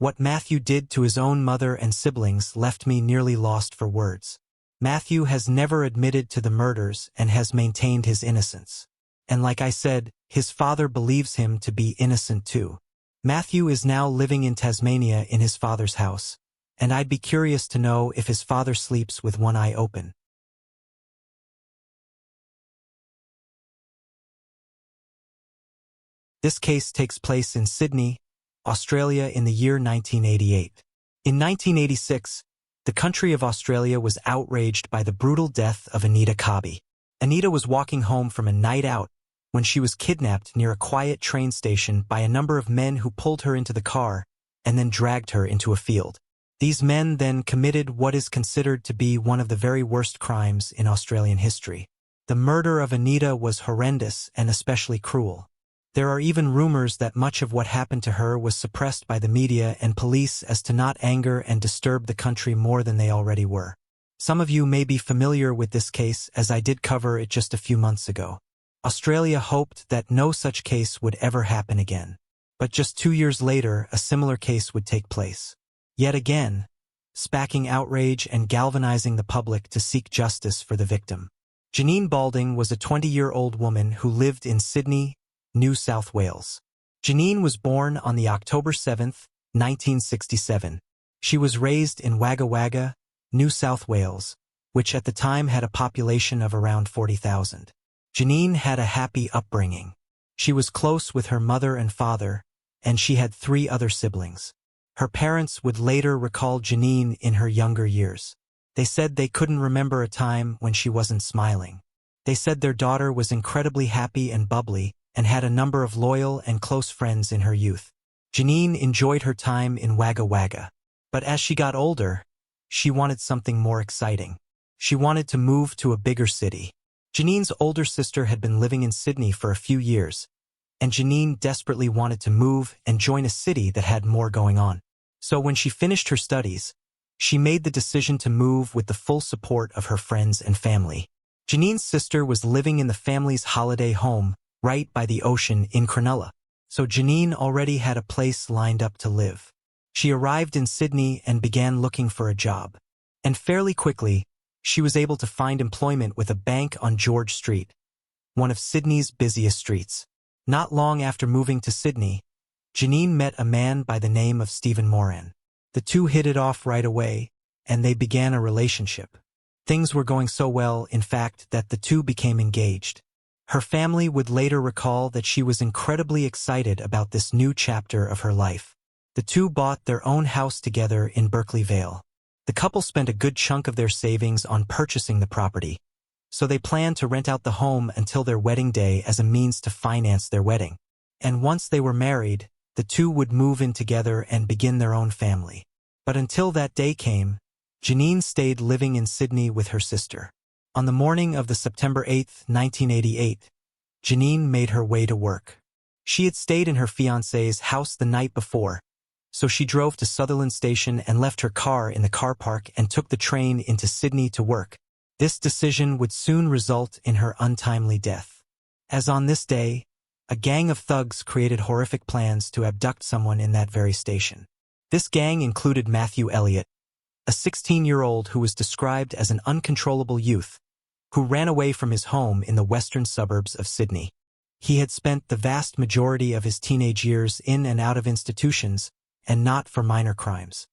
What Matthew did to his own mother and siblings left me nearly lost for words. Matthew has never admitted to the murders and has maintained his innocence. And like I said, his father believes him to be innocent too. Matthew is now living in Tasmania in his father's house, and I'd be curious to know if his father sleeps with one eye open. This case takes place in Sydney, Australia in the year 1988. In 1986, the country of Australia was outraged by the brutal death of Anita. Anita was walking home from a night out when she was kidnapped near a quiet train station by a number of men who pulled her into the car and then dragged her into a field. These men then committed what is considered to be one of the very worst crimes in Australian history. The murder of Anita was horrendous and especially cruel. There are even rumors that much of what happened to her was suppressed by the media and police as to not anger and disturb the country more than they already were. Some of you may be familiar with this case as I did cover it just a few months ago. Australia hoped that no such case would ever happen again. But just 2 years later, a similar case would take place. Yet again, sparking outrage and galvanizing the public to seek justice for the victim. Janine Balding was a 20-year-old woman who lived in Sydney, New South Wales. Janine was born on the October 7, 1967. She was raised in Wagga Wagga, New South Wales, which at the time had a population of around 40,000. Janine had a happy upbringing. She was close with her mother and father, and she had 3 other siblings. Her parents would later recall Janine in her younger years. They said they couldn't remember a time when she wasn't smiling. They said their daughter was incredibly happy and bubbly, and had a number of loyal and close friends in her youth. Janine enjoyed her time in Wagga Wagga. But as she got older, she wanted something more exciting. She wanted to move to a bigger city. Janine's older sister had been living in Sydney for a few years, and Janine desperately wanted to move and join a city that had more going on. So when she finished her studies, she made the decision to move with the full support of her friends and family. Janine's sister was living in the family's holiday home, right by the ocean in Cronulla, so Janine already had a place lined up to live. She arrived in Sydney and began looking for a job. And fairly quickly, she was able to find employment with a bank on George Street, one of Sydney's busiest streets. Not long after moving to Sydney, Janine met a man by the name of Stephen Moran. The two hit it off right away, and they began a relationship. Things were going so well, in fact, that the two became engaged. Her family would later recall that she was incredibly excited about this new chapter of her life. The two bought their own house together in Berkeley Vale. The couple spent a good chunk of their savings on purchasing the property, so they planned to rent out the home until their wedding day as a means to finance their wedding. And once they were married, the two would move in together and begin their own family. But until that day came, Janine stayed living in Sydney with her sister. On the morning of the September 8, 1988, Janine made her way to work. She had stayed in her fiancé's house the night before, so she drove to Sutherland Station and left her car in the car park and took the train into Sydney to work. This decision would soon result in her untimely death. As on this day, a gang of thugs created horrific plans to abduct someone in that very station. This gang included Matthew Elliott, a 16-year-old who was described as an uncontrollable youth, who ran away from his home in the western suburbs of Sydney. He had spent the vast majority of his teenage years in and out of institutions, and not for minor crimes.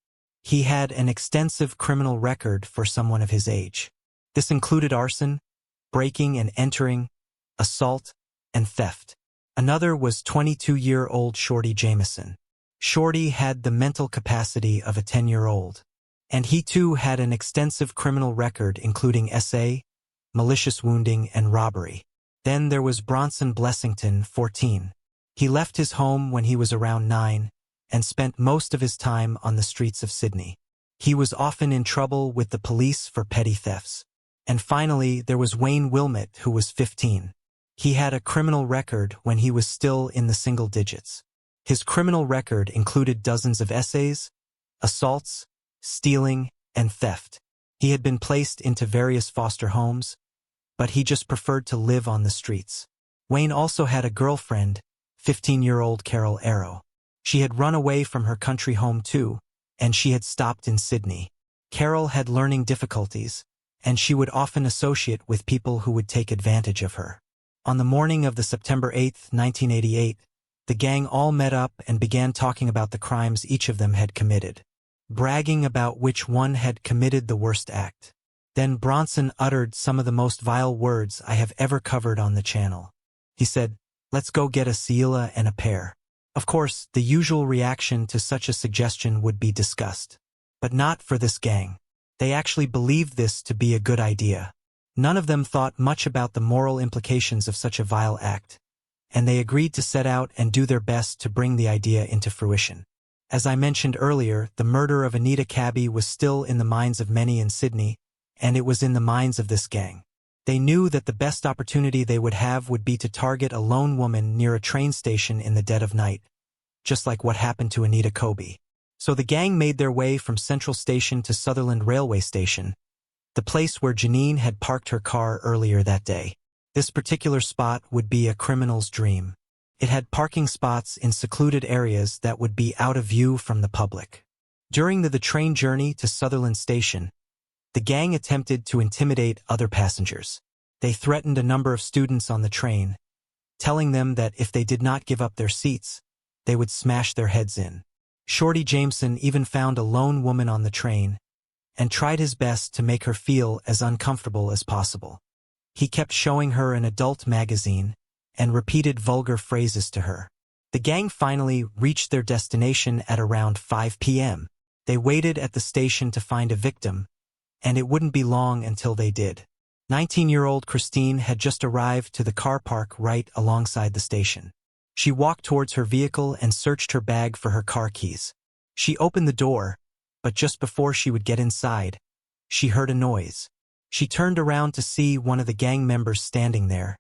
He had an extensive criminal record for someone of his age. This included arson, breaking and entering, assault, and theft. Another was 22-year-old Shorty Jameson. Shorty had the mental capacity of a 10-year-old, and he too had an extensive criminal record including SA, malicious wounding, and robbery. Then there was Bronson Blessington, 14. He left his home when he was around 9 and spent most of his time on the streets of Sydney. He was often in trouble with the police for petty thefts. And finally, there was Wayne Wilmot, who was 15. He had a criminal record when he was still in the single digits. His criminal record included dozens of essays, assaults, stealing, and theft. He had been placed into various foster homes, but he just preferred to live on the streets. Wayne also had a girlfriend, 15-year-old Carol Arrow. She had run away from her country home too, and she had stopped in Sydney. Carol had learning difficulties, and she would often associate with people who would take advantage of her. On the morning of the September 8, 1988, the gang all met up and began talking about the crimes each of them had committed, bragging about which one had committed the worst act. Then Bronson uttered some of the most vile words I have ever covered on the channel. He said, "Let's go get a Ciela and a pear." Of course, the usual reaction to such a suggestion would be disgust. But not for this gang. They actually believed this to be a good idea. None of them thought much about the moral implications of such a vile act, and they agreed to set out and do their best to bring the idea into fruition. As I mentioned earlier, the murder of Anita Cabby was still in the minds of many in Sydney, and it was in the minds of this gang. They knew that the best opportunity they would have would be to target a lone woman near a train station in the dead of night, just like what happened to Anita Cabby. So the gang made their way from Central Station to Sutherland Railway Station, the place where Janine had parked her car earlier that day. This particular spot would be a criminal's dream. It had parking spots in secluded areas that would be out of view from the public. During the train journey to Sutherland Station, the gang attempted to intimidate other passengers. They threatened a number of students on the train, telling them that if they did not give up their seats, they would smash their heads in. Shorty Jameson even found a lone woman on the train and tried his best to make her feel as uncomfortable as possible. He kept showing her an adult magazine and repeated vulgar phrases to her. The gang finally reached their destination at around 5 p.m. They waited at the station to find a victim, and it wouldn't be long until they did. 19-year-old Christine had just arrived to the car park right alongside the station. She walked towards her vehicle and searched her bag for her car keys. She opened the door, but just before she would get inside, she heard a noise. She turned around to see one of the gang members standing there,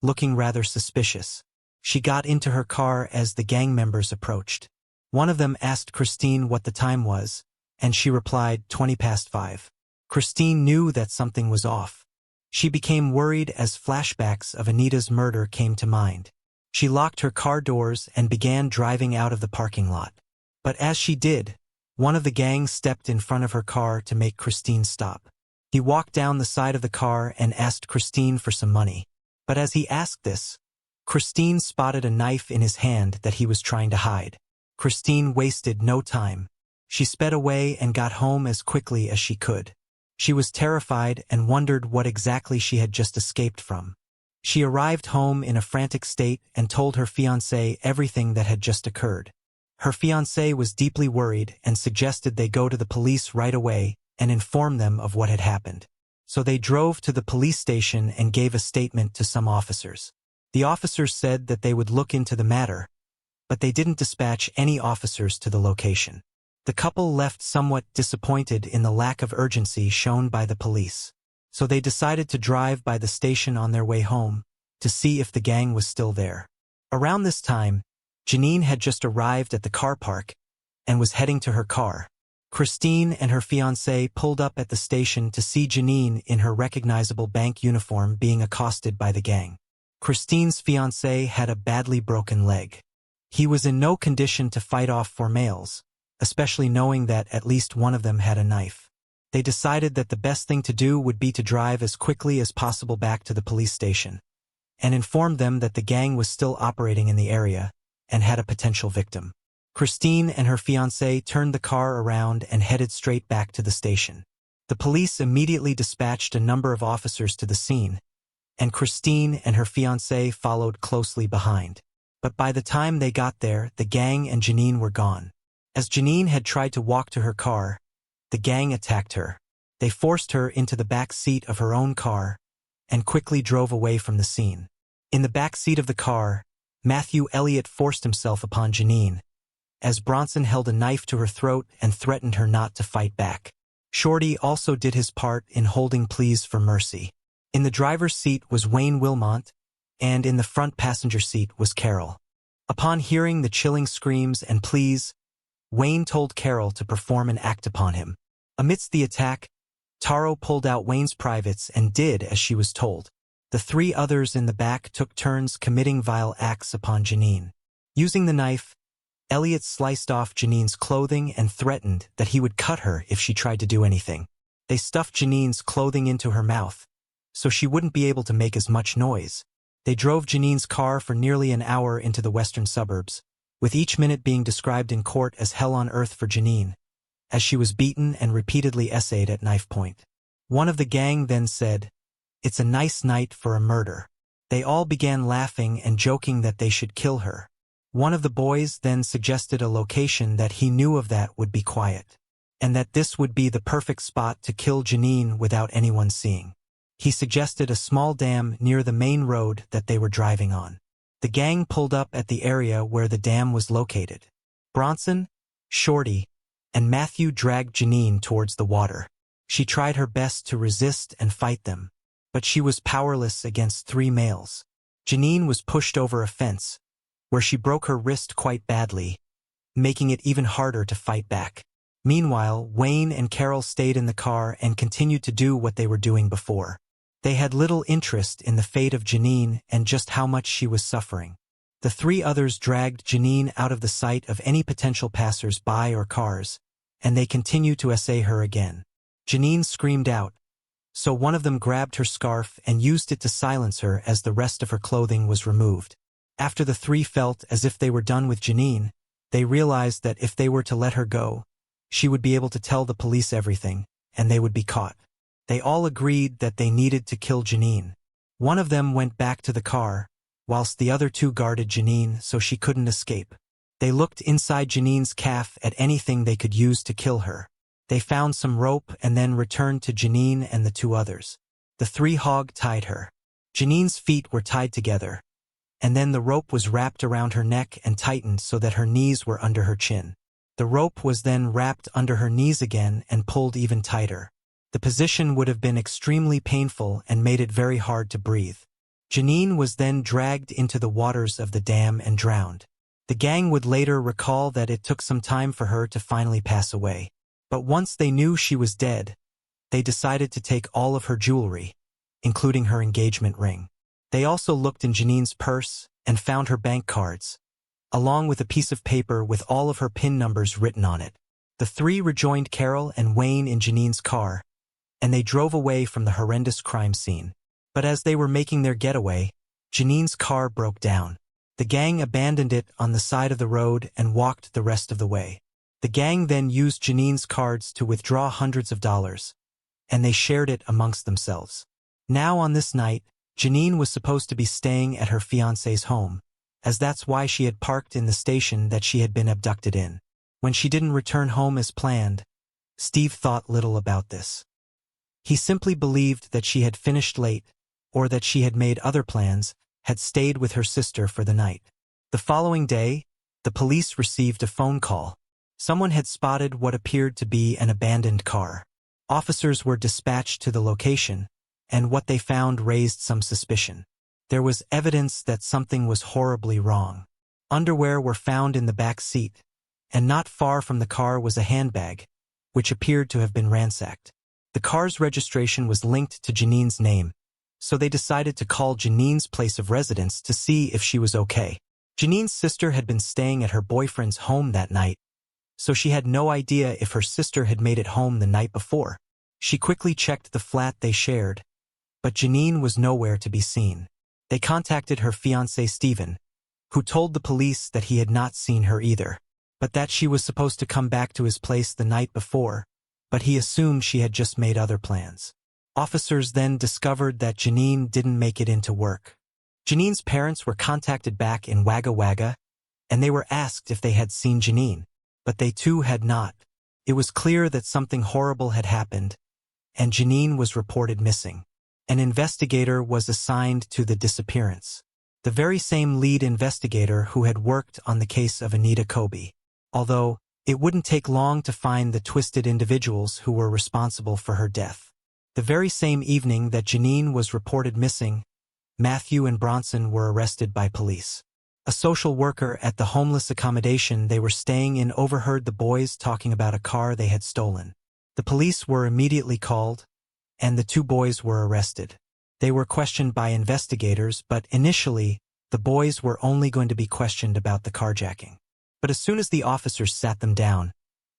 looking rather suspicious. She got into her car as the gang members approached. One of them asked Christine what the time was, and she replied 20 past 5. Christine knew that something was off. She became worried as flashbacks of Anita's murder came to mind. She locked her car doors and began driving out of the parking lot. But as she did, one of the gang stepped in front of her car to make Christine stop. He walked down the side of the car and asked Christine for some money. But as he asked this, Christine spotted a knife in his hand that he was trying to hide. Christine wasted no time. She sped away and got home as quickly as she could. She was terrified and wondered what exactly she had just escaped from. She arrived home in a frantic state and told her fiancé everything that had just occurred. Her fiancé was deeply worried and suggested they go to the police right away and inform them of what had happened. So they drove to the police station and gave a statement to some officers. The officers said that they would look into the matter, but they didn't dispatch any officers to the location. The couple left somewhat disappointed in the lack of urgency shown by the police. So they decided to drive by the station on their way home to see if the gang was still there. Around this time, Janine had just arrived at the car park and was heading to her car. Christine and her fiancé pulled up at the station to see Janine in her recognizable bank uniform being accosted by the gang. Christine's fiancé had a badly broken leg. He was in no condition to fight off four males, especially knowing that at least one of them had a knife. They decided that the best thing to do would be to drive as quickly as possible back to the police station and inform them that the gang was still operating in the area and had a potential victim. Christine and her fiancé turned the car around and headed straight back to the station. The police immediately dispatched a number of officers to the scene, and Christine and her fiancé followed closely behind. But by the time they got there, the gang and Janine were gone. As Janine had tried to walk to her car, the gang attacked her. They forced her into the back seat of her own car and quickly drove away from the scene. In the back seat of the car, Matthew Elliott forced himself upon Janine, as Bronson held a knife to her throat and threatened her not to fight back. Shorty also did his part in holding pleas for mercy. In the driver's seat was Wayne Wilmot, and in the front passenger seat was Carol. Upon hearing the chilling screams and pleas, Wayne told Carol to perform an act upon him. Amidst the attack, Taro pulled out Wayne's privates and did as she was told. The three others in the back took turns committing vile acts upon Janine. Using the knife, Elliot sliced off Janine's clothing and threatened that he would cut her if she tried to do anything. They stuffed Janine's clothing into her mouth, so she wouldn't be able to make as much noise. They drove Janine's car for nearly an hour into the western suburbs, with each minute being described in court as hell on earth for Janine, as she was beaten and repeatedly essayed at knife point. One of the gang then said, "It's a nice night for a murder." They all began laughing and joking that they should kill her. One of the boys then suggested a location that he knew of that would be quiet, and that this would be the perfect spot to kill Janine without anyone seeing. He suggested a small dam near the main road that they were driving on. The gang pulled up at the area where the dam was located. Bronson, Shorty, and Matthew dragged Janine towards the water. She tried her best to resist and fight them, but she was powerless against 3 males. Janine was pushed over a fence, where she broke her wrist quite badly, making it even harder to fight back. Meanwhile, Wayne and Carol stayed in the car and continued to do what they were doing before. They had little interest in the fate of Janine and just how much she was suffering. The 3 others dragged Janine out of the sight of any potential passers-by or cars, and they continued to essay her again. Janine screamed out, so one of them grabbed her scarf and used it to silence her as the rest of her clothing was removed. After the 3 felt as if they were done with Janine, they realized that if they were to let her go, she would be able to tell the police everything, and they would be caught. They all agreed that they needed to kill Janine. One of them went back to the car, whilst the other 2 guarded Janine so she couldn't escape. They looked inside Janine's calf at anything they could use to kill her. They found some rope and then returned to Janine and the 2 others. The 3 hog-tied her. Janine's feet were tied together, and then the rope was wrapped around her neck and tightened so that her knees were under her chin. The rope was then wrapped under her knees again and pulled even tighter. The position would have been extremely painful and made it very hard to breathe. Janine was then dragged into the waters of the dam and drowned. The gang would later recall that it took some time for her to finally pass away. But once they knew she was dead, they decided to take all of her jewelry, including her engagement ring. They also looked in Janine's purse and found her bank cards, along with a piece of paper with all of her PIN numbers written on it. The 3 rejoined Carol and Wayne in Janine's car, and they drove away from the horrendous crime scene. But as they were making their getaway, Janine's car broke down. The gang abandoned it on the side of the road and walked the rest of the way. The gang then used Janine's cards to withdraw hundreds of dollars, and they shared it amongst themselves. Now on this night, Janine was supposed to be staying at her fiancé's home, as that's why she had parked in the station that she had been abducted in. When she didn't return home as planned, Steve thought little about this. He simply believed that she had finished late, or that she had made other plans, had stayed with her sister for the night. The following day, the police received a phone call. Someone had spotted what appeared to be an abandoned car. Officers were dispatched to the location, and what they found raised some suspicion. There was evidence that something was horribly wrong. Underwear were found in the back seat, and not far from the car was a handbag, which appeared to have been ransacked. The car's registration was linked to Janine's name, so they decided to call Janine's place of residence to see if she was okay. Janine's sister had been staying at her boyfriend's home that night, so she had no idea if her sister had made it home the night before. She quickly checked the flat they shared, but Janine was nowhere to be seen. They contacted her fiancé Stephen, who told the police that he had not seen her either, but that she was supposed to come back to his place the night before, but he assumed she had just made other plans. Officers then discovered that Janine didn't make it into work. Janine's parents were contacted back in Wagga Wagga, and they were asked if they had seen Janine, but they too had not. It was clear that something horrible had happened, and Janine was reported missing. An investigator was assigned to the disappearance, the very same lead investigator who had worked on the case of Anita Kobe. Although, it wouldn't take long to find the twisted individuals who were responsible for her death. The very same evening that Janine was reported missing, Matthew and Bronson were arrested by police. A social worker at the homeless accommodation they were staying in overheard the boys talking about a car they had stolen. The police were immediately called, and the 2 boys were arrested. They were questioned by investigators, but initially, the boys were only going to be questioned about the carjacking. But as soon as the officers sat them down,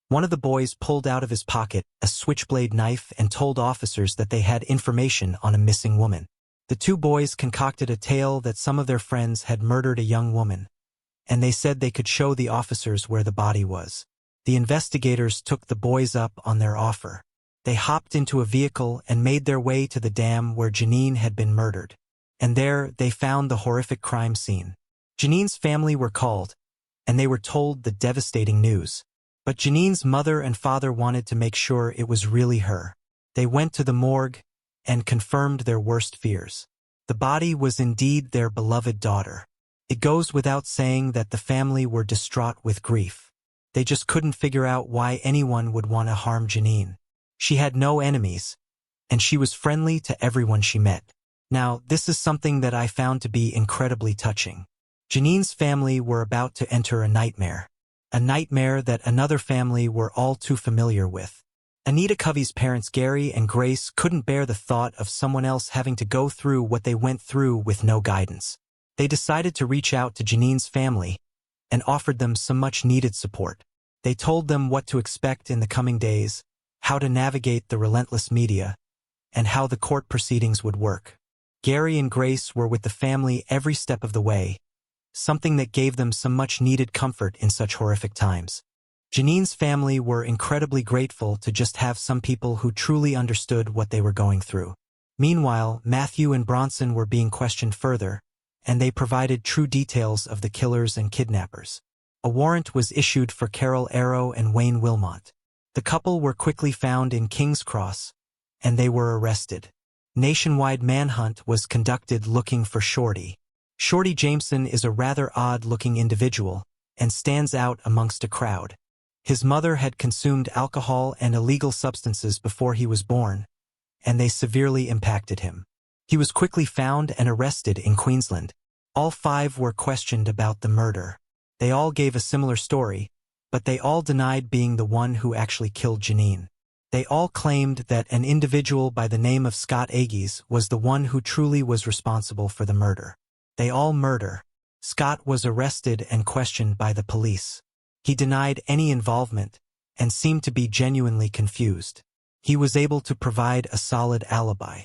one of the boys pulled out of his pocket a switchblade knife and told officers that they had information on a missing woman. The two boys concocted a tale that some of their friends had murdered a young woman, and they said they could show the officers where the body was. The investigators took the boys up on their offer. They hopped into a vehicle and made their way to the dam where Janine had been murdered. And there they found the horrific crime scene. Janine's family were called, and they were told the devastating news. But Janine's mother and father wanted to make sure it was really her. They went to the morgue and confirmed their worst fears. The body was indeed their beloved daughter. It goes without saying that the family were distraught with grief. They just couldn't figure out why anyone would want to harm Janine. She had no enemies, and she was friendly to everyone she met. Now, this is something that I found to be incredibly touching. Janine's family were about to enter a nightmare that another family were all too familiar with. Anita Covey's parents Gary and Grace couldn't bear the thought of someone else having to go through what they went through with no guidance. They decided to reach out to Janine's family and offered them some much-needed support. They told them what to expect in the coming days, how to navigate the relentless media, and how the court proceedings would work. Gary and Grace were with the family every step of the way, something that gave them some much-needed comfort in such horrific times. Janine's family were incredibly grateful to just have some people who truly understood what they were going through. Meanwhile, Matthew and Bronson were being questioned further, and they provided true details of the killers and kidnappers. A warrant was issued for Carol Arrow and Wayne Wilmot. The couple were quickly found in King's Cross, and they were arrested. Nationwide manhunt was conducted looking for Shorty. Shorty Jameson is a rather odd-looking individual and stands out amongst a crowd. His mother had consumed alcohol and illegal substances before he was born, and they severely impacted him. He was quickly found and arrested in Queensland. All five were questioned about the murder. They all gave a similar story, but they all denied being the one who actually killed Janine. They all claimed that an individual by the name of Scott Aggies was the one who truly was responsible for the murder. They all murder. Scott was arrested and questioned by the police. He denied any involvement and seemed to be genuinely confused. He was able to provide a solid alibi.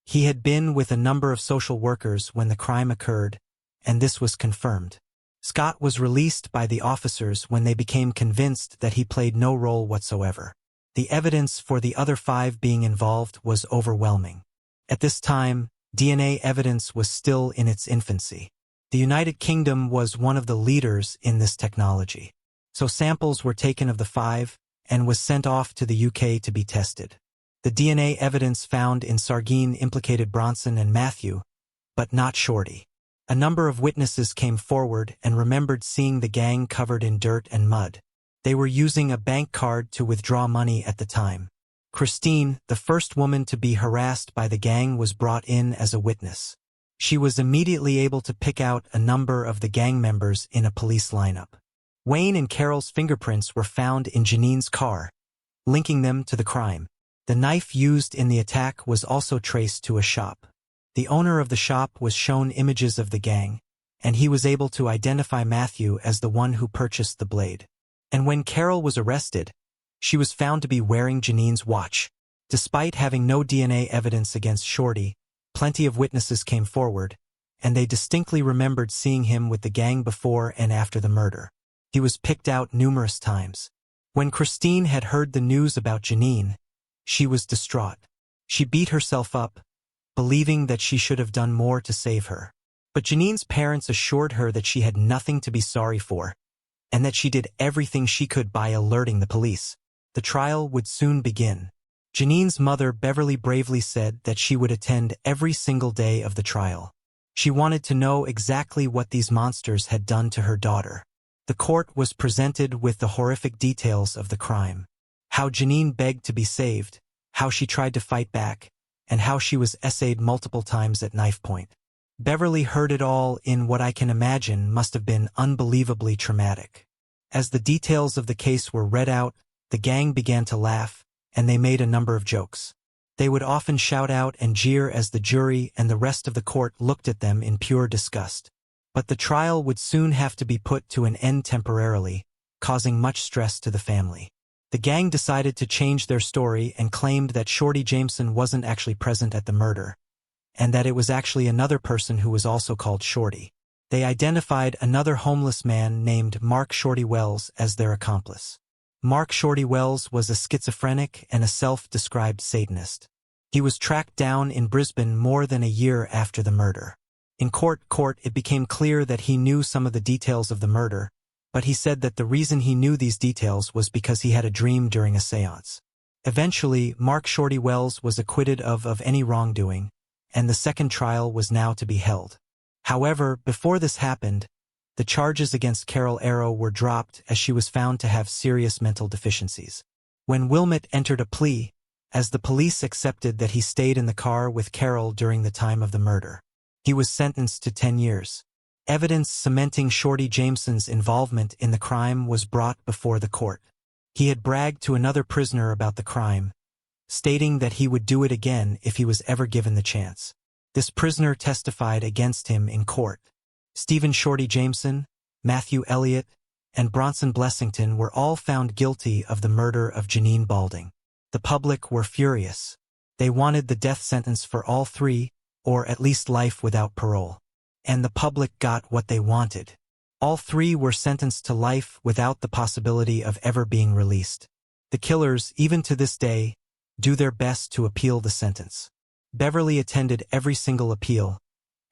He had been with a number of social workers when the crime occurred, and this was confirmed. Scott was released by the officers when they became convinced that he played no role whatsoever. The evidence for the other five being involved was overwhelming. At this time, DNA evidence was still in its infancy. The United Kingdom was one of the leaders in this technology. So samples were taken of the five and was sent off to the UK to be tested. The DNA evidence found in Sargeen implicated Bronson and Matthew, but not Shorty. A number of witnesses came forward and remembered seeing the gang covered in dirt and mud. They were using a bank card to withdraw money at the time. Christine, the first woman to be harassed by the gang, was brought in as a witness. She was immediately able to pick out a number of the gang members in a police lineup. Wayne and Carol's fingerprints were found in Janine's car, linking them to the crime. The knife used in the attack was also traced to a shop. The owner of the shop was shown images of the gang, and he was able to identify Matthew as the one who purchased the blade. And when Carol was arrested, she was found to be wearing Janine's watch. Despite having no DNA evidence against Shorty, plenty of witnesses came forward, and they distinctly remembered seeing him with the gang before and after the murder. He was picked out numerous times. When Christine had heard the news about Janine, she was distraught. She beat herself up, believing that she should have done more to save her. But Janine's parents assured her that she had nothing to be sorry for, and that she did everything she could by alerting the police. The trial would soon begin. Janine's mother Beverly bravely said that she would attend every single day of the trial. She wanted to know exactly what these monsters had done to her daughter. The court was presented with the horrific details of the crime. How Janine begged to be saved, how she tried to fight back, and how she was essayed multiple times at knife point. Beverly heard it all in what I can imagine must have been unbelievably traumatic. As the details of the case were read out, the gang began to laugh, and they made a number of jokes. They would often shout out and jeer as the jury and the rest of the court looked at them in pure disgust. But the trial would soon have to be put to an end temporarily, causing much stress to the family. The gang decided to change their story and claimed that Shorty Jameson wasn't actually present at the murder, and that it was actually another person who was also called Shorty. They identified another homeless man named Mark Shorty Wells as their accomplice. Mark Shorty Wells was a schizophrenic and a self-described Satanist. He was tracked down in Brisbane more than a year after the murder. In court, it became clear that he knew some of the details of the murder, but he said that the reason he knew these details was because he had a dream during a seance. Eventually, Mark Shorty Wells was acquitted of any wrongdoing, and the second trial was now to be held. However, before this happened, the charges against Carol Arrow were dropped as she was found to have serious mental deficiencies. When Wilmot entered a plea, as the police accepted that he stayed in the car with Carol during the time of the murder, he was sentenced to 10 years. Evidence cementing Shorty Jameson's involvement in the crime was brought before the court. He had bragged to another prisoner about the crime, stating that he would do it again if he was ever given the chance. This prisoner testified against him in court. Stephen Shorty Jameson, Matthew Elliott, and Bronson Blessington were all found guilty of the murder of Janine Balding. The public were furious. They wanted the death sentence for all three, or at least life without parole. And the public got what they wanted. All three were sentenced to life without the possibility of ever being released. The killers, even to this day, do their best to appeal the sentence. Beverly attended every single appeal,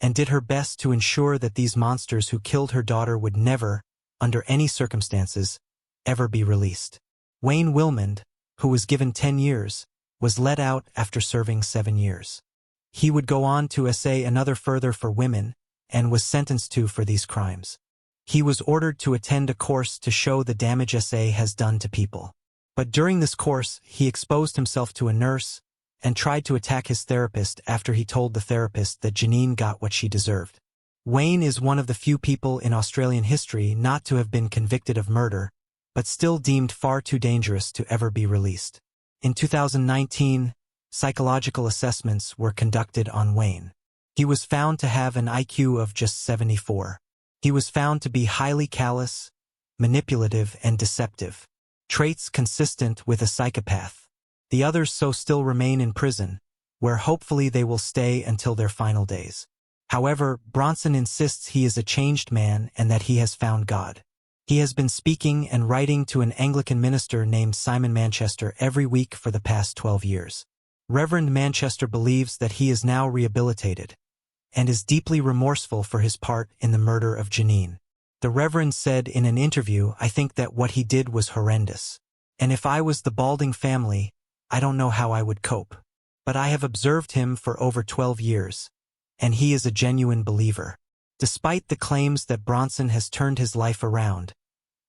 and did her best to ensure that these monsters who killed her daughter would never, under any circumstances, ever be released. Wayne Wilmond, who was given 10 years, was let out after serving 7 years. He would go on to essay another further for women, and was sentenced to for these crimes. He was ordered to attend a course to show the damage SA has done to people. But during this course, he exposed himself to a nurse and tried to attack his therapist after he told the therapist that Janine got what she deserved. Wayne is one of the few people in Australian history not to have been convicted of murder, but still deemed far too dangerous to ever be released. In 2019, psychological assessments were conducted on Wayne. He was found to have an IQ of just 74. He was found to be highly callous, manipulative, and deceptive, traits consistent with a psychopath. The others still remain in prison, where hopefully they will stay until their final days. However, Bronson insists he is a changed man and that he has found God. He has been speaking and writing to an Anglican minister named Simon Manchester every week for the past 12 years. Reverend Manchester believes that he is now rehabilitated, and is deeply remorseful for his part in the murder of Janine. The Reverend said in an interview, "I think that what he did was horrendous. And if I was the Balding family, I don't know how I would cope. But I have observed him for over 12 years, and he is a genuine believer." Despite the claims that Bronson has turned his life around,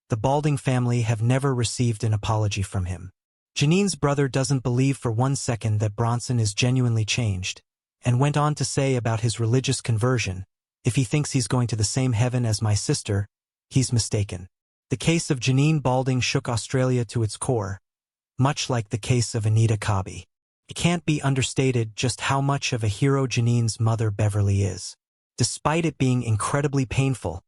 the Balding family have never received an apology from him. Janine's brother doesn't believe for 1 second that Bronson is genuinely changed, and went on to say about his religious conversion, "If he thinks he's going to the same heaven as my sister, he's mistaken." The case of Janine Balding shook Australia to its core, much like the case of Anita. It can't be understated just how much of a hero Janine's mother Beverly is. Despite it being incredibly painful,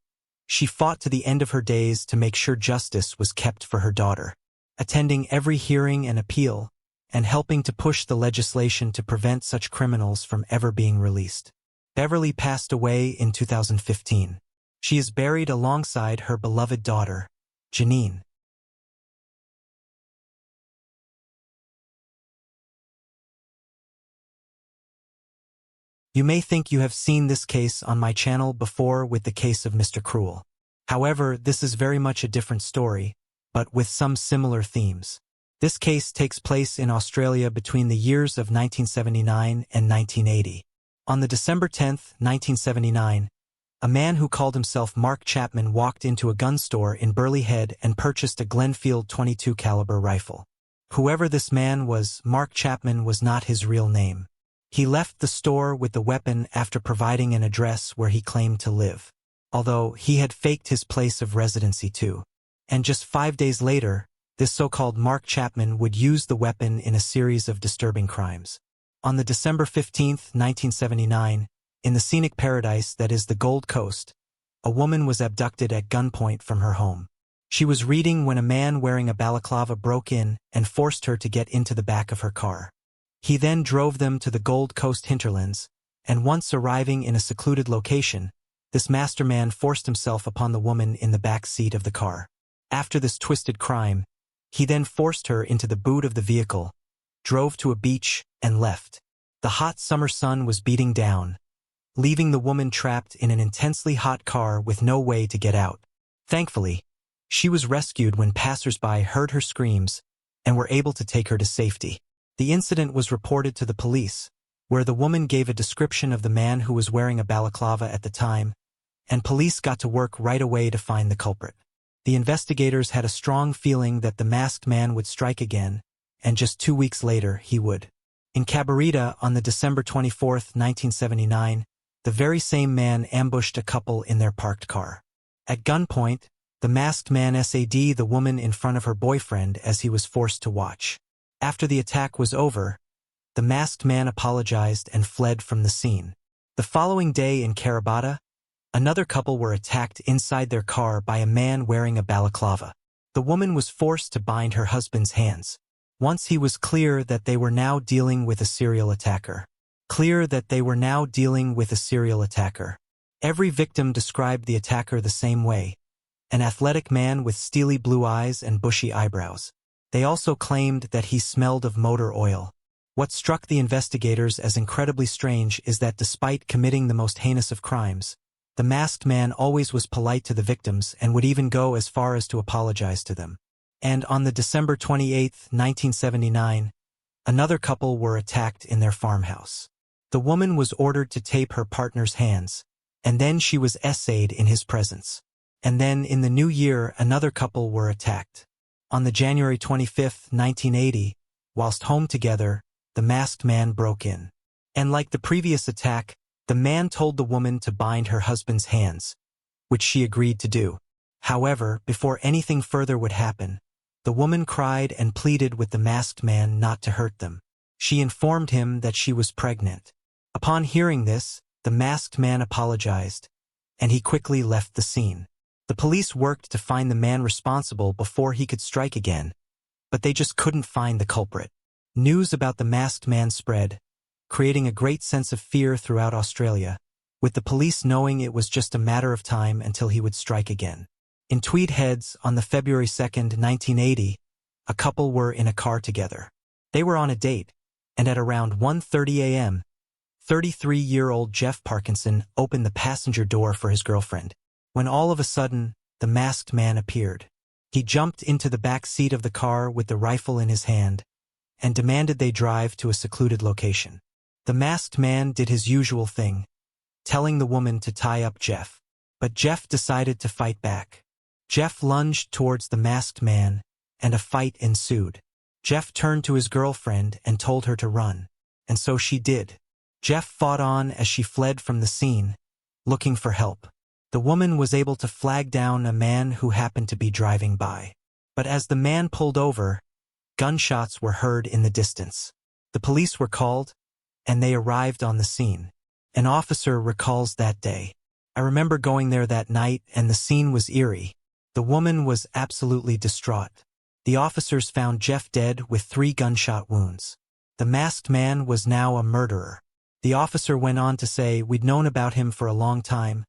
she fought to the end of her days to make sure justice was kept for her daughter, attending every hearing and appeal, and helping to push the legislation to prevent such criminals from ever being released. Beverly passed away in 2015. She is buried alongside her beloved daughter, Janine. You may think you have seen this case on my channel before with the case of Mr. Cruel. However, this is very much a different story, but with some similar themes. This case takes place in Australia between the years of 1979 and 1980. On the December 10, 1979, a man who called himself Mark Chapman walked into a gun store in Burleigh Head and purchased a Glenfield .22 caliber rifle. Whoever this man was, Mark Chapman was not his real name. He left the store with the weapon after providing an address where he claimed to live, although he had faked his place of residency too. And just 5 days later, this so-called Mark Chapman would use the weapon in a series of disturbing crimes. On the December 15, 1979, in the scenic paradise that is the Gold Coast, a woman was abducted at gunpoint from her home. She was reading when a man wearing a balaclava broke in and forced her to get into the back of her car. He then drove them to the Gold Coast hinterlands, and once arriving in a secluded location, this masterman forced himself upon the woman in the back seat of the car. After this twisted crime, he then forced her into the boot of the vehicle, drove to a beach, and left. The hot summer sun was beating down, leaving the woman trapped in an intensely hot car with no way to get out. Thankfully, she was rescued when passers-by heard her screams and were able to take her to safety. The incident was reported to the police, where the woman gave a description of the man who was wearing a balaclava at the time, and police got to work right away to find the culprit. The investigators had a strong feeling that the masked man would strike again, and just 2 weeks later he would. In Cabarita on the December 24, 1979, the very same man ambushed a couple in their parked car. At gunpoint, the masked man SAD the woman in front of her boyfriend as he was forced to watch. After the attack was over, the masked man apologized and fled from the scene. The following day in Cabarita, another couple were attacked inside their car by a man wearing a balaclava. The woman was forced to bind her husband's hands. Once he was clear that they were now dealing with a serial attacker. Every victim described the attacker the same way. An athletic man with steely blue eyes and bushy eyebrows. They also claimed that he smelled of motor oil. What struck the investigators as incredibly strange is that despite committing the most heinous of crimes, the masked man always was polite to the victims and would even go as far as to apologize to them. And on the December 28, 1979, another couple were attacked in their farmhouse. The woman was ordered to tape her partner's hands, and then she was essayed in his presence. And then in the new year, another couple were attacked. On the January 25, 1980, whilst home together, the masked man broke in. And like the previous attack, the man told the woman to bind her husband's hands, which she agreed to do. However, before anything further would happen, the woman cried and pleaded with the masked man not to hurt them. She informed him that she was pregnant. Upon hearing this, the masked man apologized, and he quickly left the scene. The police worked to find the man responsible before he could strike again, but they just couldn't find the culprit. News about the masked man spread, creating a great sense of fear throughout Australia, with the police knowing it was just a matter of time until he would strike again. In Tweed Heads, on the February 2, 1980, a couple were in a car together. They were on a date, and at around 1:30 a.m., 33-year-old Jeff Parkinson opened the passenger door for his girlfriend, when all of a sudden, the masked man appeared. He jumped into the back seat of the car with the rifle in his hand, and demanded they drive to a secluded location. The masked man did his usual thing, telling the woman to tie up Jeff. But Jeff decided to fight back. Jeff lunged towards the masked man, and a fight ensued. Jeff turned to his girlfriend and told her to run, and so she did. Jeff fought on as she fled from the scene, looking for help. The woman was able to flag down a man who happened to be driving by. But as the man pulled over, gunshots were heard in the distance. The police were called, and they arrived on the scene. An officer recalls that day. "I remember going there that night, and the scene was eerie. The woman was absolutely distraught. The officers found Jeff dead with 3 gunshot wounds. The masked man was now a murderer." The officer went on to say, "We'd known about him for a long time,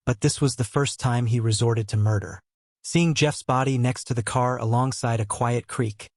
but this was the first time he resorted to murder. Seeing Jeff's body next to the car alongside a quiet creek,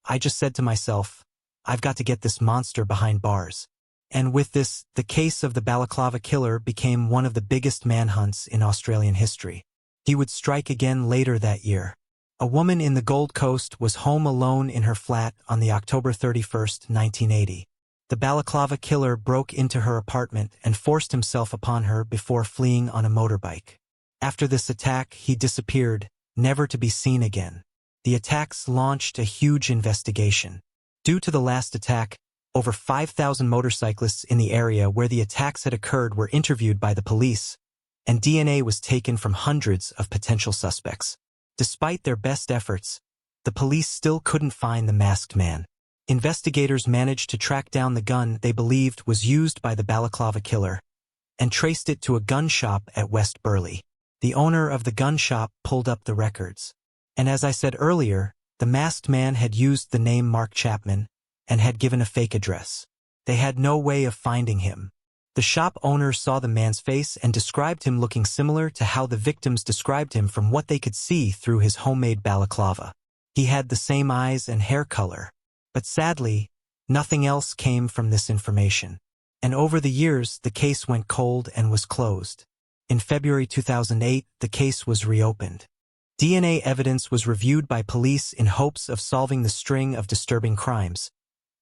I just said to myself, I've got to get this monster behind bars." And with this, the case of the Balaclava killer became one of the biggest manhunts in Australian history. He would strike again later that year. A woman in the Gold Coast was home alone in her flat on the October 31st, 1980. The Balaclava killer broke into her apartment and forced himself upon her before fleeing on a motorbike. After this attack, he disappeared, never to be seen again. The attacks launched a huge investigation. Due to the last attack, over 5,000 motorcyclists in the area where the attacks had occurred were interviewed by the police, and DNA was taken from hundreds of potential suspects. Despite their best efforts, the police still couldn't find the masked man. Investigators managed to track down the gun they believed was used by the Balaclava killer and traced it to a gun shop at West Burleigh. The owner of the gun shop pulled up the records. And as I said earlier, the masked man had used the name Mark Chapman and had given a fake address. They had no way of finding him. The shop owner saw the man's face and described him looking similar to how the victims described him from what they could see through his homemade balaclava. He had the same eyes and hair color. But sadly, nothing else came from this information. And over the years, the case went cold and was closed. In February 2008, the case was reopened. DNA evidence was reviewed by police in hopes of solving the string of disturbing crimes,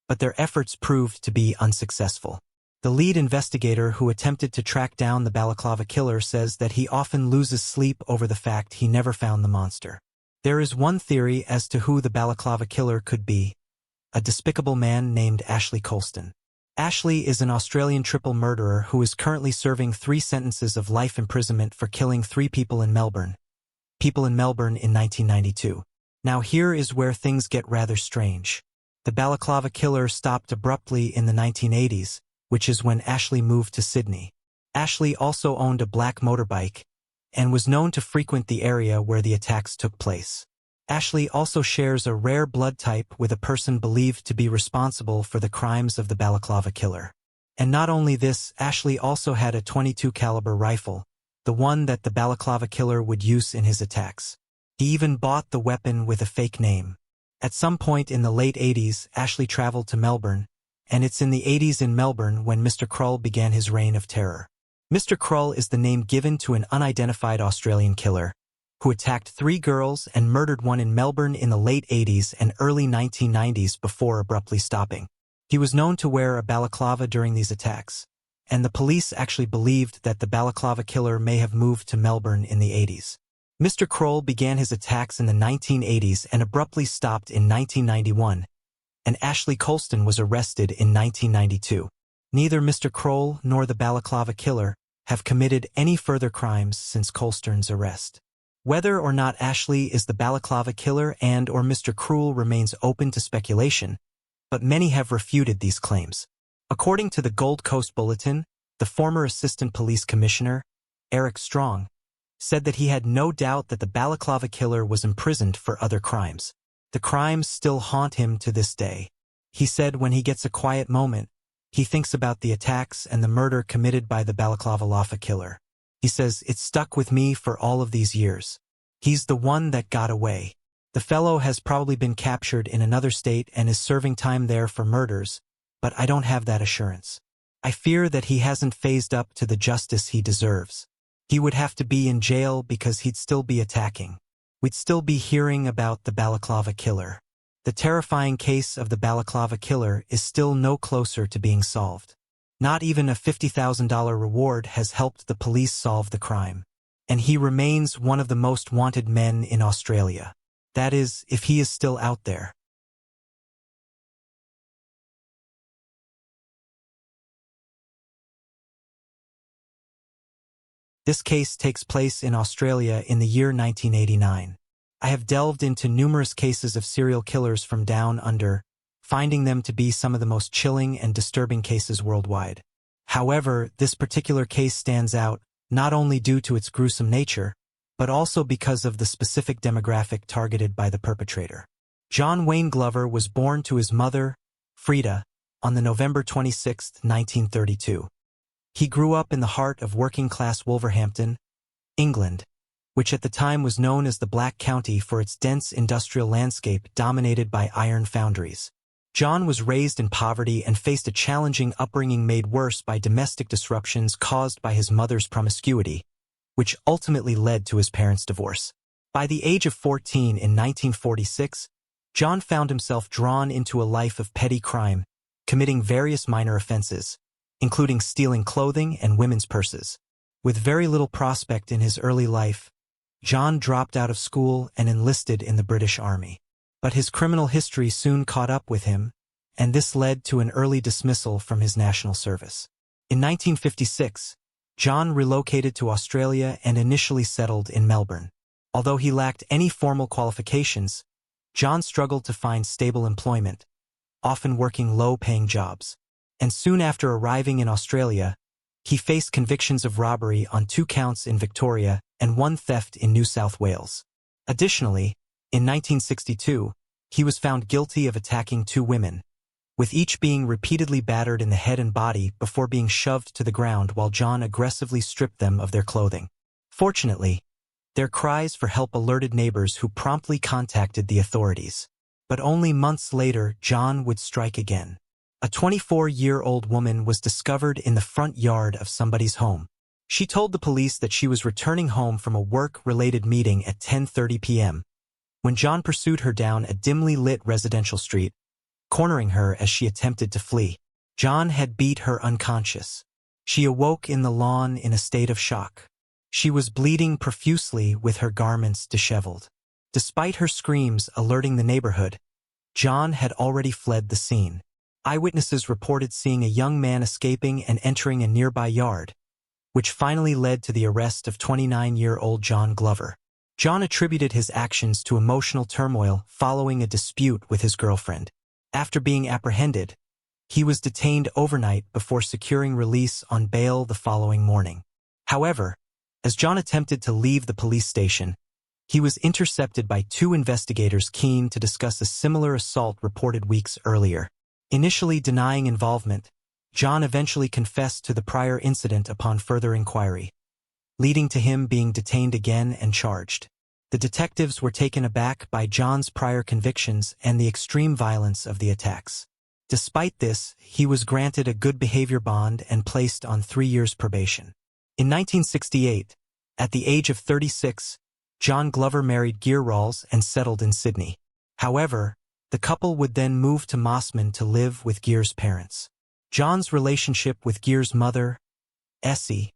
but their efforts proved to be unsuccessful. The lead investigator who attempted to track down the Balaclava killer says that he often loses sleep over the fact he never found the monster. There is one theory as to who the Balaclava killer could be: a despicable man named Ashley Colston. Ashley is an Australian triple murderer who is currently serving 3 sentences of life imprisonment for killing 3 people in Melbourne. In 1992. Now here is where things get rather strange. The Balaclava killer stopped abruptly in the 1980s, which is when Ashley moved to Sydney. Ashley also owned a black motorbike and was known to frequent the area where the attacks took place. Ashley also shares a rare blood type with a person believed to be responsible for the crimes of the Balaclava killer. And not only this, Ashley also had a .22 caliber rifle, the one that the Balaclava killer would use in his attacks. He even bought the weapon with a fake name. At some point in the late 80s, Ashley traveled to Melbourne, and it's in the 80s in Melbourne when Mr. Krull began his reign of terror. Mr. Krull is the name given to an unidentified Australian killer who attacked 3 girls and murdered one in Melbourne in the late 80s and early 1990s before abruptly stopping. He was known to wear a balaclava during these attacks, and the police actually believed that the Balaclava killer may have moved to Melbourne in the 80s. Mr. Krull began his attacks in the 1980s and abruptly stopped in 1991, and Ashley Colston was arrested in 1992. Neither Mr. Krull nor the Balaclava killer have committed any further crimes since Colston's arrest. Whether or not Ashley is the Balaclava killer and/or Mr. Krull remains open to speculation, but many have refuted these claims. According to the Gold Coast Bulletin, the former Assistant Police Commissioner, Eric Strong, said that he had no doubt that the Balaclava killer was imprisoned for other crimes. The crimes still haunt him to this day. He said when he gets a quiet moment, he thinks about the attacks and the murder committed by the Balaclava killer. He says, "It stuck with me for all of these years. He's the one that got away." The fellow has probably been captured in another state and is serving time there for murders, but I don't have that assurance. I fear that he hasn't phased up to the justice he deserves. He would have to be in jail because he'd still be attacking. We'd still be hearing about the Balaclava killer. The terrifying case of the Balaclava killer is still no closer to being solved. Not even a $50,000 reward has helped the police solve the crime. And he remains one of the most wanted men in Australia. That is, if he is still out there. This case takes place in Australia in the year 1989. I have delved into numerous cases of serial killers from down under, finding them to be some of the most chilling and disturbing cases worldwide. However, this particular case stands out, not only due to its gruesome nature, but also because of the specific demographic targeted by the perpetrator. John Wayne Glover was born to his mother, Frida, on the November 26, 1932. He grew up in the heart of working-class Wolverhampton, England, which at the time was known as the Black County for its dense industrial landscape dominated by iron foundries. John was raised in poverty and faced a challenging upbringing made worse by domestic disruptions caused by his mother's promiscuity, which ultimately led to his parents' divorce. By the age of 14 in 1946, John found himself drawn into a life of petty crime, committing various minor offenses, including stealing clothing and women's purses. With very little prospect in his early life, John dropped out of school and enlisted in the British Army. But his criminal history soon caught up with him, and this led to an early dismissal from his national service. In 1956, John relocated to Australia and initially settled in Melbourne. Although he lacked any formal qualifications, John struggled to find stable employment, often working low-paying jobs. And soon after arriving in Australia, he faced convictions of robbery on 2 counts in Victoria and 1 theft in New South Wales. Additionally, In 1962, he was found guilty of attacking 2 women, with each being repeatedly battered in the head and body before being shoved to the ground while John aggressively stripped them of their clothing. Fortunately, their cries for help alerted neighbors who promptly contacted the authorities. But only months later, John would strike again. A 24-year-old woman was discovered in the front yard of somebody's home. She told the police that she was returning home from a work-related meeting at 10:30 p.m. when John pursued her down a dimly lit residential street, cornering her as she attempted to flee. John had beat her unconscious. She awoke in the lawn in a state of shock. She was bleeding profusely with her garments disheveled. Despite her screams alerting the neighborhood, John had already fled the scene. Eyewitnesses reported seeing a young man escaping and entering a nearby yard, which finally led to the arrest of 29-year-old John Glover. John attributed his actions to emotional turmoil following a dispute with his girlfriend. After being apprehended, he was detained overnight before securing release on bail the following morning. However, as John attempted to leave the police station, he was intercepted by 2 investigators keen to discuss a similar assault reported weeks earlier. Initially denying involvement, John eventually confessed to the prior incident upon further inquiry, leading to him being detained again and charged. The detectives were taken aback by John's prior convictions and the extreme violence of the attacks. Despite this, he was granted a good behavior bond and placed on 3 years probation. In 1968, at the age of 36, John Glover married Gear Rawls and settled in Sydney. However, the couple would then move to Mossman to live with Gear's parents. John's relationship with Gear's mother, Essie,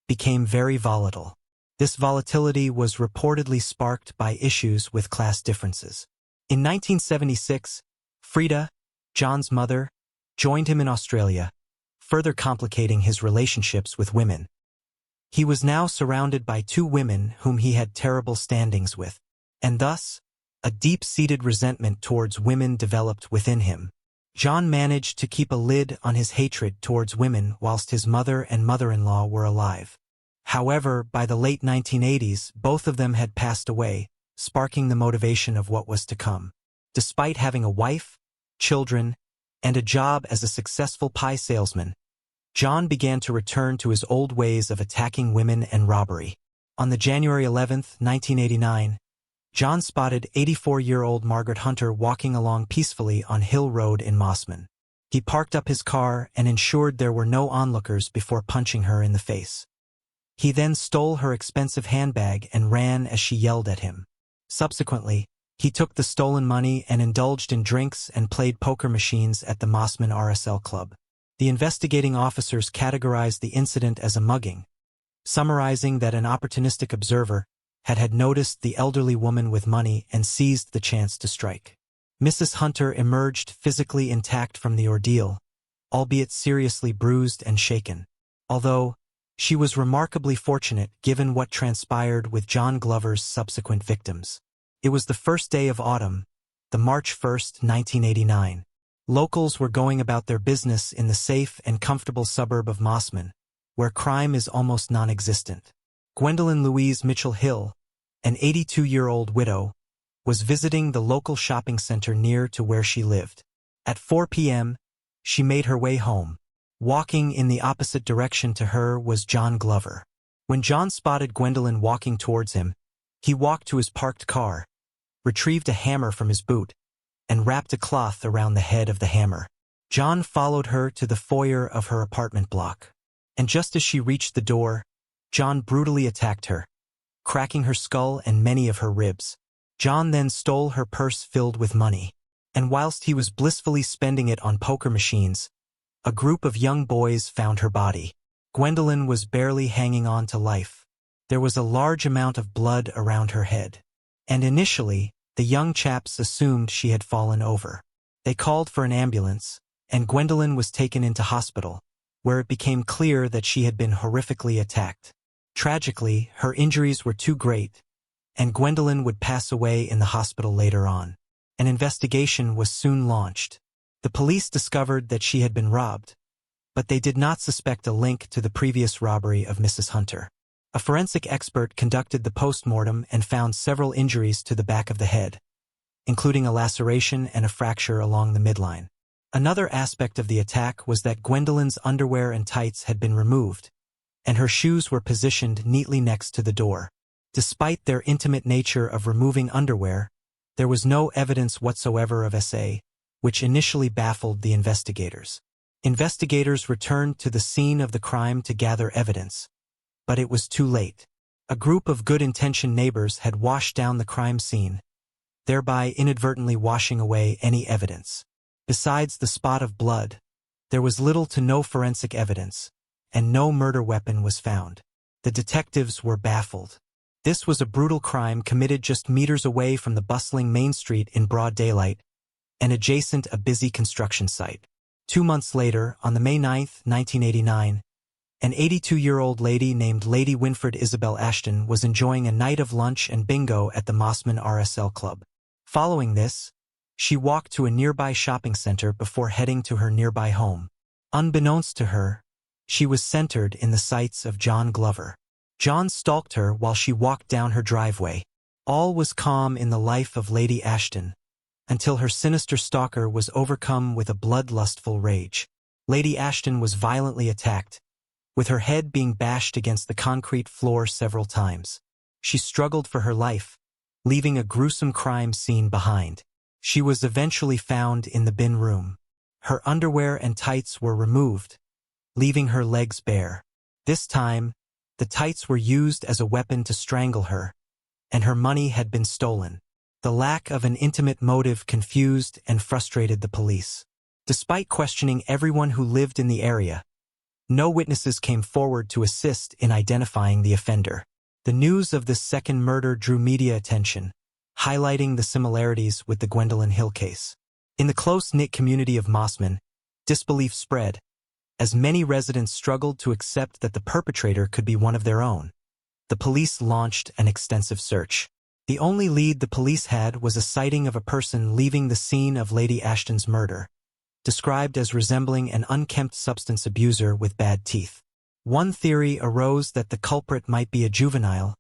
became very volatile. This volatility was reportedly sparked by issues with class differences. In 1976, Frida, John's mother, joined him in Australia, further complicating his relationships with women. He was now surrounded by 2 women whom he had terrible standings with, and thus, a deep-seated resentment towards women developed within him. John managed to keep a lid on his hatred towards women whilst his mother and mother-in-law were alive. However, by the late 1980s, both of them had passed away, sparking the motivation of what was to come. Despite having a wife, children, and a job as a successful pie salesman, John began to return to his old ways of attacking women and robbery. On the January 11, 1989, John spotted 84-year-old Margaret Hunter walking along peacefully on Hill Road in Mossman. He parked up his car and ensured there were no onlookers before punching her in the face. He then stole her expensive handbag and ran as she yelled at him. Subsequently, he took the stolen money and indulged in drinks and played poker machines at the Mossman RSL Club. The investigating officers categorized the incident as a mugging, summarizing that an opportunistic observer had noticed the elderly woman with money and seized the chance to strike. Mrs. Hunter emerged physically intact from the ordeal, albeit seriously bruised and shaken. Although, she was remarkably fortunate given what transpired with John Glover's subsequent victims. It was the first day of autumn, the March 1, 1989. Locals were going about their business in the safe and comfortable suburb of Mossman, where crime is almost non-existent. Gwendolyn Louise Mitchell Hill, an 82-year-old widow, was visiting the local shopping center near to where she lived. At 4 p.m., she made her way home. Walking in the opposite direction to her was John Glover. When John spotted Gwendolyn walking towards him, he walked to his parked car, retrieved a hammer from his boot, and wrapped a cloth around the head of the hammer. John followed her to the foyer of her apartment block, and just as she reached the door, John brutally attacked her, cracking her skull and many of her ribs. John then stole her purse filled with money, and whilst he was blissfully spending it on poker machines, a group of young boys found her body. Gwendolyn was barely hanging on to life. There was a large amount of blood around her head, and initially, the young chaps assumed she had fallen over. They called for an ambulance, and Gwendolyn was taken into hospital, where it became clear that she had been horrifically attacked. Tragically, her injuries were too great, and Gwendolyn would pass away in the hospital later on. An investigation was soon launched. The police discovered that she had been robbed, but they did not suspect a link to the previous robbery of Mrs. Hunter. A forensic expert conducted the postmortem and found several injuries to the back of the head, including a laceration and a fracture along the midline. Another aspect of the attack was that Gwendolyn's underwear and tights had been removed, and her shoes were positioned neatly next to the door. Despite their intimate nature of removing underwear, there was no evidence whatsoever of SA, which initially baffled the investigators. Investigators returned to the scene of the crime to gather evidence, but it was too late. A group of good-intentioned neighbors had washed down the crime scene, thereby inadvertently washing away any evidence. Besides the spot of blood, there was little to no forensic evidence, and no murder weapon was found. The detectives were baffled. This was a brutal crime committed just meters away from the bustling main street in broad daylight, and adjacent a busy construction site. 2 months later, on the May 9, 1989, an 82-year-old lady named Lady Winfred Isabel Ashton was enjoying a night of lunch and bingo at the Mossman RSL Club. Following this, she walked to a nearby shopping center before heading to her nearby home. Unbeknownst to her, she was centered in the sights of John Glover. John stalked her while she walked down her driveway. All was calm in the life of Lady Ashton, until her sinister stalker was overcome with a bloodlustful rage. Lady Ashton was violently attacked, with her head being bashed against the concrete floor several times. She struggled for her life, leaving a gruesome crime scene behind. She was eventually found in the bin room. Her underwear and tights were removed, leaving her legs bare. This time, the tights were used as a weapon to strangle her, and her money had been stolen. The lack of an intimate motive confused and frustrated the police. Despite questioning everyone who lived in the area, no witnesses came forward to assist in identifying the offender. The news of this second murder drew media attention, highlighting the similarities with the Gwendolyn Hill case. In the close-knit community of Mossman, disbelief spread, as many residents struggled to accept that the perpetrator could be one of their own. The police launched an extensive search. The only lead the police had was a sighting of a person leaving the scene of Lady Ashton's murder, described as resembling an unkempt substance abuser with bad teeth. One theory arose that the culprit might be a juvenile,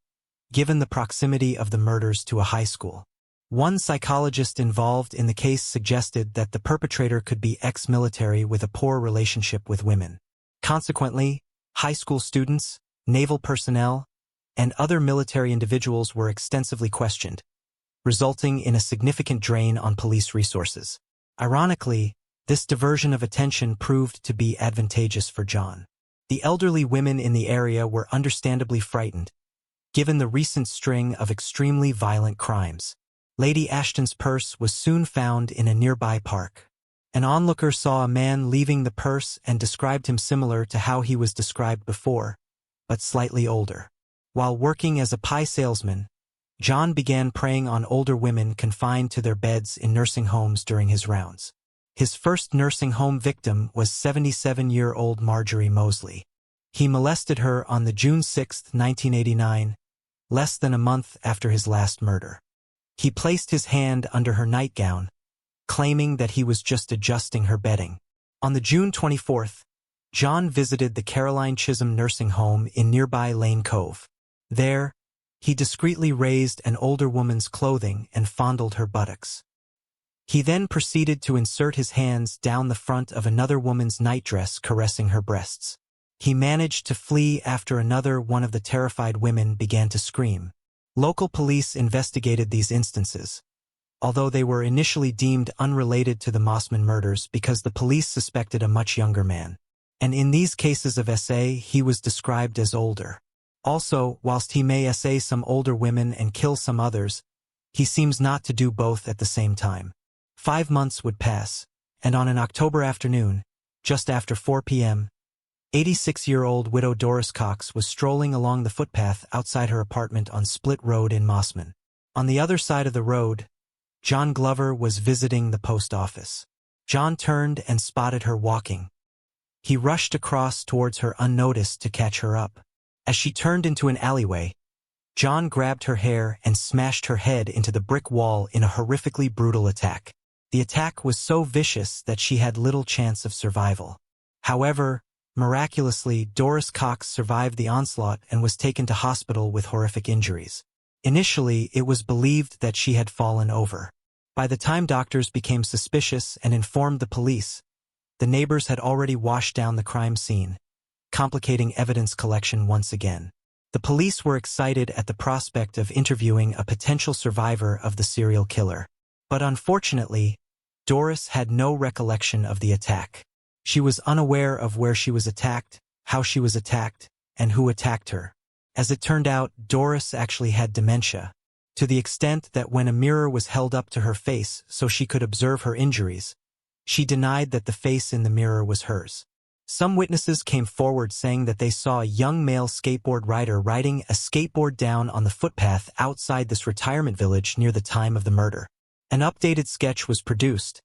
given the proximity of the murders to a high school. One psychologist involved in the case suggested that the perpetrator could be ex-military with a poor relationship with women. Consequently, high school students, naval personnel, and other military individuals were extensively questioned, resulting in a significant drain on police resources. Ironically, this diversion of attention proved to be advantageous for John. The elderly women in the area were understandably frightened, given the recent string of extremely violent crimes. Lady Ashton's purse was soon found in a nearby park. An onlooker saw a man leaving the purse and described him similar to how he was described before, but slightly older. While working as a pie salesman, John began preying on older women confined to their beds in nursing homes during his rounds. His first nursing home victim was 77-year-old Marjorie Mosley. He molested her on the June 6, 1989, less than a month after his last murder. He placed his hand under her nightgown, claiming that he was just adjusting her bedding. On the June 24th, John visited the Caroline Chisholm nursing home in nearby Lane Cove. There, he discreetly raised an older woman's clothing and fondled her buttocks. He then proceeded to insert his hands down the front of another woman's nightdress, caressing her breasts. He managed to flee after another one of the terrified women began to scream. Local police investigated these instances, although they were initially deemed unrelated to the Mossman murders because the police suspected a much younger man. And in these cases of SA, he was described as older. Also, whilst he may SA some older women and kill some others, he seems not to do both at the same time. 5 months would pass, and on an October afternoon, just after 4 p.m., 86-year-old widow Doris Cox was strolling along the footpath outside her apartment on Split Road in Mossman. On the other side of the road, John Glover was visiting the post office. John turned and spotted her walking. He rushed across towards her unnoticed to catch her up. As she turned into an alleyway, John grabbed her hair and smashed her head into the brick wall in a horrifically brutal attack. The attack was so vicious that she had little chance of survival. However, Miraculously, Doris Cox survived the onslaught and was taken to hospital with horrific injuries. Initially, it was believed that she had fallen over. By the time doctors became suspicious and informed the police, the neighbors had already washed down the crime scene, complicating evidence collection once again. The police were excited at the prospect of interviewing a potential survivor of the serial killer. But unfortunately, Doris had no recollection of the attack. She was unaware of where she was attacked, how she was attacked, and who attacked her. As it turned out, Doris actually had dementia, to the extent that when a mirror was held up to her face so she could observe her injuries, she denied that the face in the mirror was hers. Some witnesses came forward saying that they saw a young male skateboard rider riding a skateboard down on the footpath outside this retirement village near the time of the murder. An updated sketch was produced,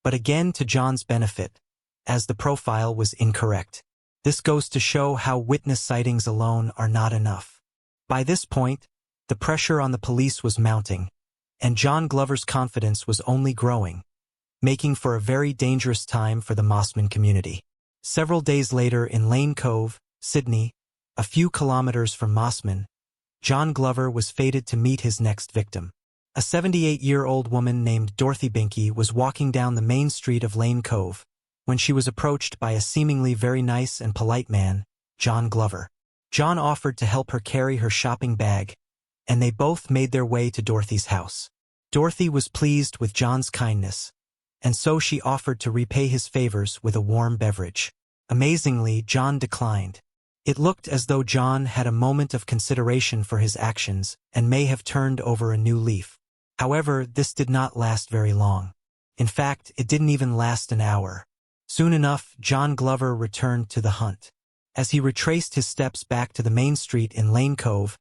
but again to John's benefit, as the profile was incorrect. This goes to show how witness sightings alone are not enough. By this point, the pressure on the police was mounting, and John Glover's confidence was only growing, making for a very dangerous time for the Mossman community. Several days later in Lane Cove, Sydney, a few kilometers from Mossman, John Glover was fated to meet his next victim. A 78-year-old woman named Dorothy Binky was walking down the main street of Lane Cove when she was approached by a seemingly very nice and polite man, John Glover. John offered to help her carry her shopping bag, and they both made their way to Dorothy's house. Dorothy was pleased with John's kindness, and so she offered to repay his favors with a warm beverage. Amazingly, John declined. It looked as though John had a moment of consideration for his actions and may have turned over a new leaf. However, this did not last very long. In fact, it didn't even last an hour. Soon enough, John Glover returned to the hunt. As he retraced his steps back to the main street in Lane Cove,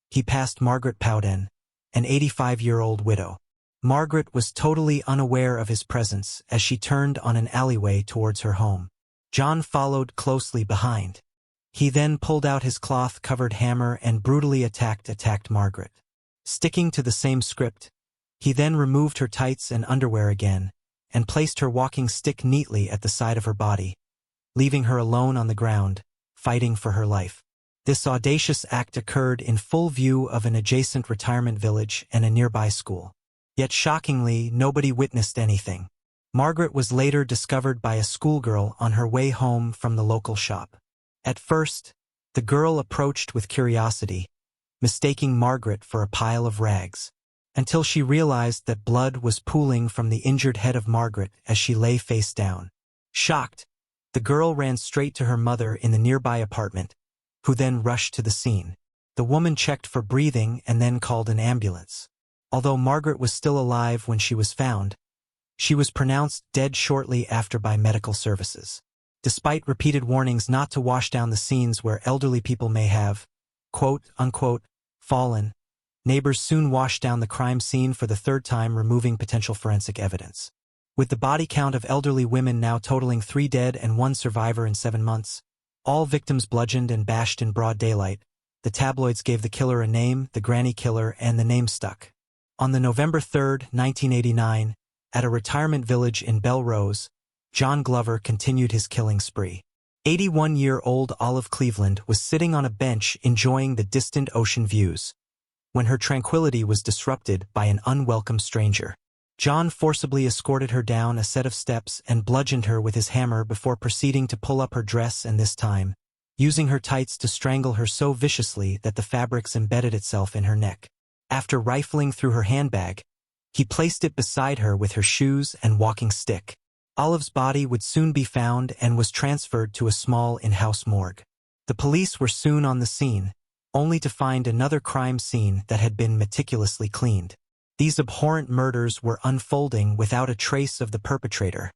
he passed Margaret Powden, an 85-year-old widow. Margaret was totally unaware of his presence as she turned on an alleyway towards her home. John followed closely behind. He then pulled out his cloth-covered hammer and brutally attacked Margaret. Sticking to the same script, he then removed her tights and underwear again, and placed her walking stick neatly at the side of her body, leaving her alone on the ground, fighting for her life. This audacious act occurred in full view of an adjacent retirement village and a nearby school. Yet shockingly, nobody witnessed anything. Margaret was later discovered by a schoolgirl on her way home from the local shop. At first, the girl approached with curiosity, mistaking Margaret for a pile of rags, until she realized that blood was pooling from the injured head of Margaret as she lay face down. Shocked, the girl ran straight to her mother in the nearby apartment, who then rushed to the scene. The woman checked for breathing and then called an ambulance. Although Margaret was still alive when she was found, she was pronounced dead shortly after by medical services. Despite repeated warnings not to wash down the scenes where elderly people may have, quote-unquote, fallen, neighbors soon washed down the crime scene for the third time, removing potential forensic evidence. With the body count of elderly women now totaling 3 dead and 1 survivor in 7 months, all victims bludgeoned and bashed in broad daylight, the tabloids gave the killer a name, the Granny Killer, and the name stuck. On the November 3, 1989, at a retirement village in Belrose, John Glover continued his killing spree. 81-year-old Olive Cleveland was sitting on a bench enjoying the distant ocean views, when her tranquility was disrupted by an unwelcome stranger. John forcibly escorted her down a set of steps and bludgeoned her with his hammer before proceeding to pull up her dress, and this time, using her tights to strangle her so viciously that the fabrics embedded itself in her neck. After rifling through her handbag, he placed it beside her with her shoes and walking stick. Olive's body would soon be found and was transferred to a small in-house morgue. The police were soon on the scene, only to find another crime scene that had been meticulously cleaned. These abhorrent murders were unfolding without a trace of the perpetrator,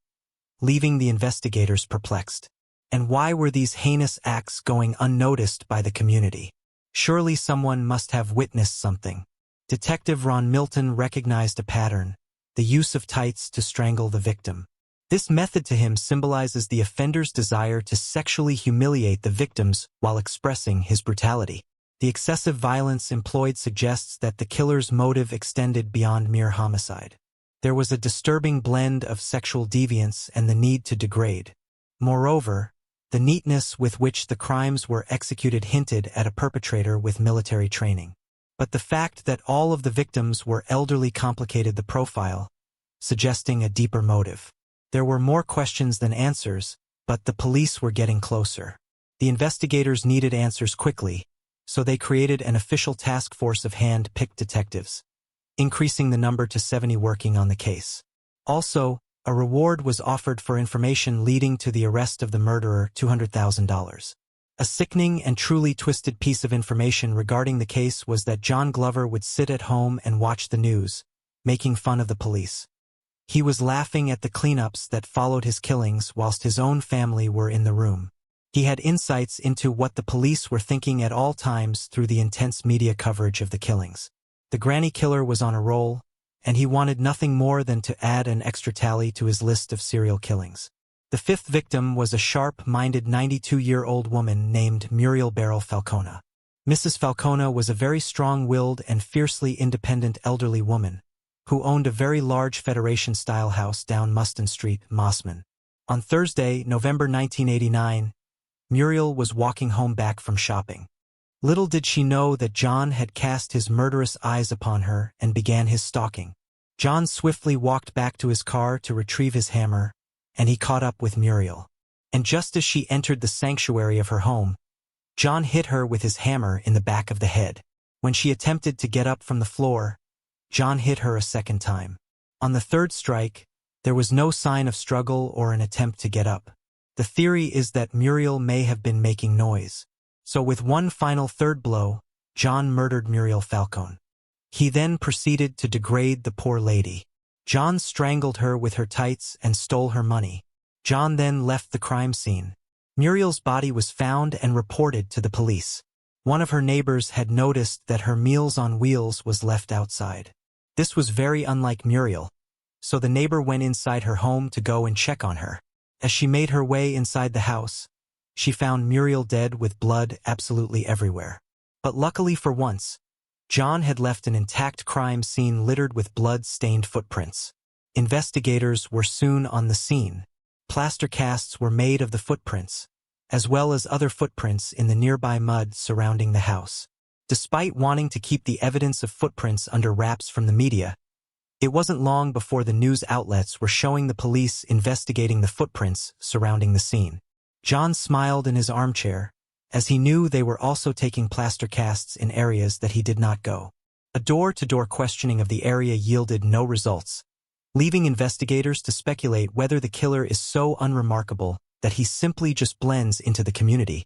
leaving the investigators perplexed. And why were these heinous acts going unnoticed by the community? Surely someone must have witnessed something. Detective Ron Milton recognized a pattern: the use of tights to strangle the victim. This method to him symbolizes the offender's desire to sexually humiliate the victims while expressing his brutality. The excessive violence employed suggests that the killer's motive extended beyond mere homicide. There was a disturbing blend of sexual deviance and the need to degrade. Moreover, The neatness with which the crimes were executed hinted at a perpetrator with military training. But the fact that all of the victims were elderly complicated the profile, suggesting a deeper motive. There were more questions than answers, but the police were getting closer. The investigators needed answers quickly, so they created an official task force of hand-picked detectives, increasing the number to 70 working on the case. Also, a reward was offered for information leading to the arrest of the murderer, $200,000. A sickening and truly twisted piece of information regarding the case was that John Glover would sit at home and watch the news, making fun of the police. He was laughing at the cleanups that followed his killings whilst his own family were in the room. He had insights into what the police were thinking at all times through the intense media coverage of the killings. The granny killer was on a roll, and he wanted nothing more than to add an extra tally to his list of serial killings. The fifth victim was a sharp-minded 92-year-old woman named Muriel Beryl Falcona. Mrs. Falcona was a very strong-willed and fiercely independent elderly woman, who owned a very large Federation-style house down Muston Street, Mossman. On Thursday, November 1989, Muriel was walking home back from shopping. Little did she know that John had cast his murderous eyes upon her and began his stalking. John swiftly walked back to his car to retrieve his hammer, and he caught up with Muriel. And just as she entered the sanctuary of her home, John hit her with his hammer in the back of the head. When she attempted to get up from the floor, John hit her a second time. On the third strike, there was no sign of struggle or an attempt to get up. The theory is that Muriel may have been making noise. So with one final third blow, John murdered Muriel Falcone. He then proceeded to degrade the poor lady. John strangled her with her tights and stole her money. John then left the crime scene. Muriel's body was found and reported to the police. One of her neighbors had noticed that her Meals on Wheels was left outside. This was very unlike Muriel, so the neighbor went inside her home to go and check on her. As she made her way inside the house, she found Muriel dead with blood absolutely everywhere. But luckily for once, John had left an intact crime scene littered with blood-stained footprints. Investigators were soon on the scene. Plaster casts were made of the footprints, as well as other footprints in the nearby mud surrounding the house. Despite wanting to keep the evidence of footprints under wraps from the media, it wasn't long before the news outlets were showing the police investigating the footprints surrounding the scene. John smiled in his armchair, as he knew they were also taking plaster casts in areas that he did not go. A door-to-door questioning of the area yielded no results, leaving investigators to speculate whether the killer is so unremarkable that he simply just blends into the community.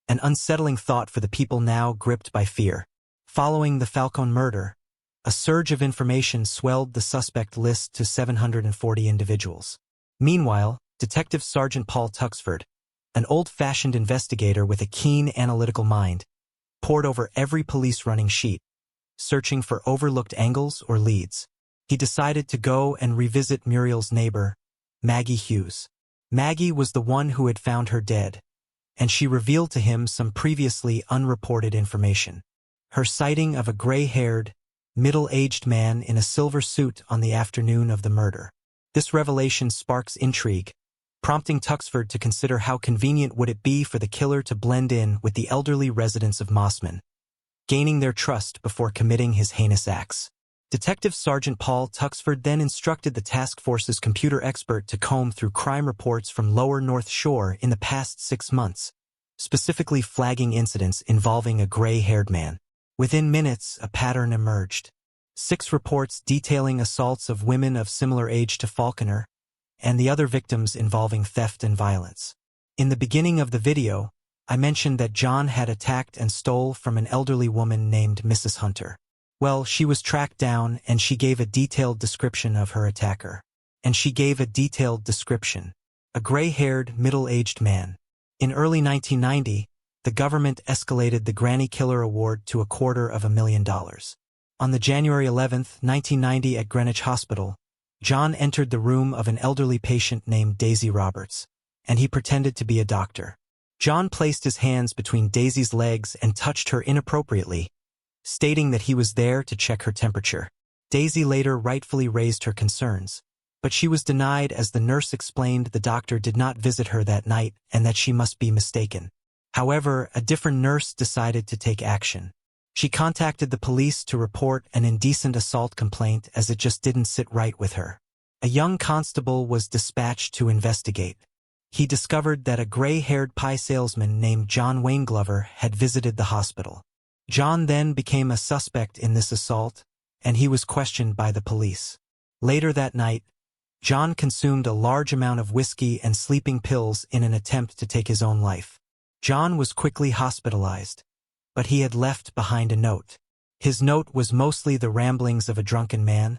An unsettling thought for the people now gripped by fear. Following the Falcone murder, a surge of information swelled the suspect list to 740 individuals. Meanwhile, Detective Sergeant Paul Tuxford, an old-fashioned investigator with a keen analytical mind, pored over every police running sheet, searching for overlooked angles or leads. He decided to go and revisit Muriel's neighbor, Maggie Hughes. Maggie was the one who had found her dead, and she revealed to him some previously unreported information. Her sighting of a gray-haired, middle-aged man in a silver suit on the afternoon of the murder. This revelation sparks intrigue, prompting Tuxford to consider how convenient would it be for the killer to blend in with the elderly residents of Mossman, gaining their trust before committing his heinous acts. Detective Sergeant Paul Tuxford then instructed the task force's computer expert to comb through crime reports from Lower North Shore in the past 6 months, specifically flagging incidents involving a gray-haired man. Within minutes, a pattern emerged. 6 reports detailing assaults of women of similar age to Falconer, and the other victims involving theft and violence. In the beginning of the video, I mentioned that John had attacked and stole from an elderly woman named Mrs. Hunter. Well, she was tracked down and she gave a detailed description of her attacker. A gray-haired, middle-aged man. In early 1990, the government escalated the Granny Killer Award to $250,000. On the January 11, 1990 at Greenwich Hospital, John entered the room of an elderly patient named Daisy Roberts, and he pretended to be a doctor. John placed his hands between Daisy's legs and touched her inappropriately, stating that he was there to check her temperature. Daisy later rightfully raised her concerns, but she was denied as the nurse explained the doctor did not visit her that night and that she must be mistaken. However, a different nurse decided to take action. She contacted the police to report an indecent assault complaint as it just didn't sit right with her. A young constable was dispatched to investigate. He discovered that a gray-haired pie salesman named John Wayne Glover had visited the hospital. John then became a suspect in this assault, and he was questioned by the police. Later that night, John consumed a large amount of whiskey and sleeping pills in an attempt to take his own life. John was quickly hospitalized, but he had left behind a note. His note was mostly the ramblings of a drunken man,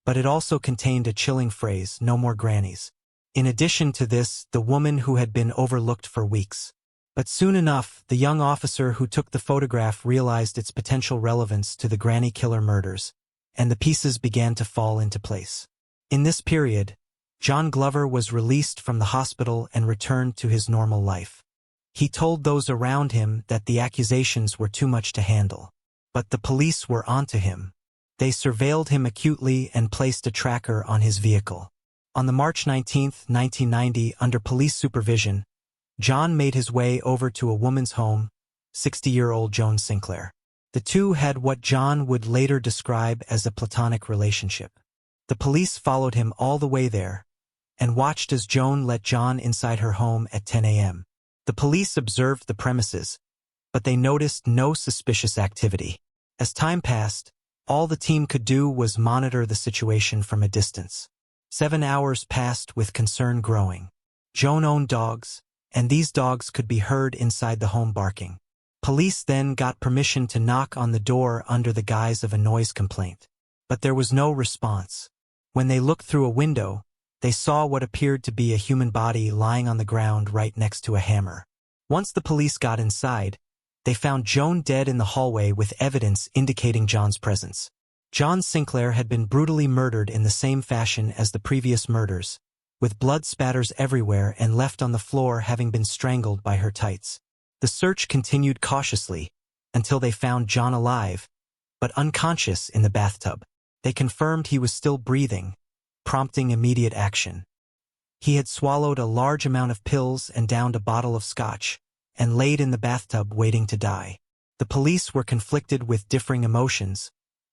but it also contained a chilling phrase, "No more grannies." In addition to this, the woman who had been overlooked for weeks. But soon enough, the young officer who took the photograph realized its potential relevance to the granny killer murders, and the pieces began to fall into place. In this period, John Glover was released from the hospital and returned to his normal life. He told those around him that the accusations were too much to handle. But the police were onto him. They surveilled him acutely and placed a tracker on his vehicle. On the March 19, 1990, under police supervision, John made his way over to a woman's home, 60-year-old Joan Sinclair. The two had what John would later describe as a platonic relationship. The police followed him all the way there and watched as Joan let John inside her home at 10 a.m. The police observed the premises, but they noticed no suspicious activity. As time passed, all the team could do was monitor the situation from a distance. 7 hours passed with concern growing. Joan owned dogs, and these dogs could be heard inside the home barking. Police then got permission to knock on the door under the guise of a noise complaint. But there was no response. When they looked through a window, they saw what appeared to be a human body lying on the ground right next to a hammer. Once the police got inside, they found Joan dead in the hallway with evidence indicating John's presence. John Sinclair had been brutally murdered in the same fashion as the previous murders, with blood spatters everywhere and left on the floor having been strangled by her tights. The search continued cautiously until they found John alive, but unconscious in the bathtub. They confirmed he was still breathing, prompting immediate action. He had swallowed a large amount of pills and downed a bottle of scotch, and laid in the bathtub waiting to die. The police were conflicted with differing emotions,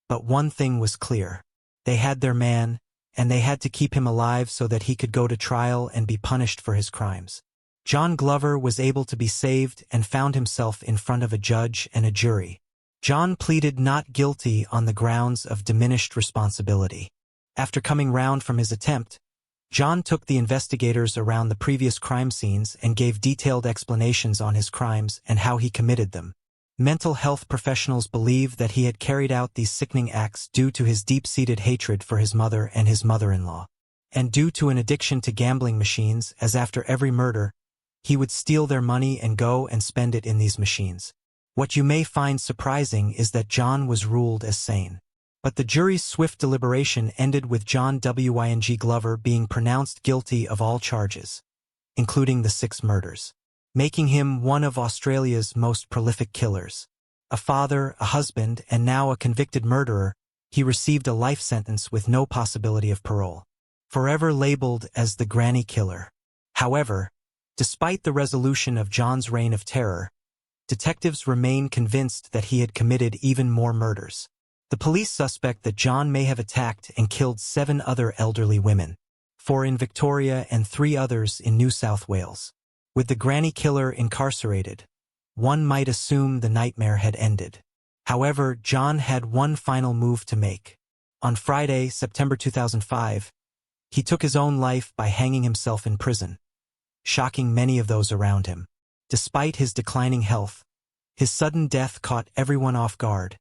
but one thing was clear. They had their man, and they had to keep him alive so that he could go to trial and be punished for his crimes. John Glover was able to be saved and found himself in front of a judge and a jury. John pleaded not guilty on the grounds of diminished responsibility. After coming round from his attempt, John took the investigators around the previous crime scenes and gave detailed explanations on his crimes and how he committed them. Mental health professionals believe that he had carried out these sickening acts due to his deep-seated hatred for his mother and his mother-in-law, and due to an addiction to gambling machines, as after every murder, he would steal their money and go and spend it in these machines. What you may find surprising is that John was ruled as sane. But the jury's swift deliberation ended with John Wing Glover being pronounced guilty of all charges, including the 6 murders, making him one of Australia's most prolific killers. A father, a husband, and now a convicted murderer, he received a life sentence with no possibility of parole, forever labeled as the Granny Killer. However, despite the resolution of John's reign of terror, detectives remain convinced that he had committed even more murders. The police suspect that John may have attacked and killed 7 other elderly women, 4 in Victoria and 3 others in New South Wales. With the Granny Killer incarcerated, one might assume the nightmare had ended. However, John had one final move to make. On Friday, September 2005, he took his own life by hanging himself in prison, shocking many of those around him. Despite his declining health, his sudden death caught everyone off guard,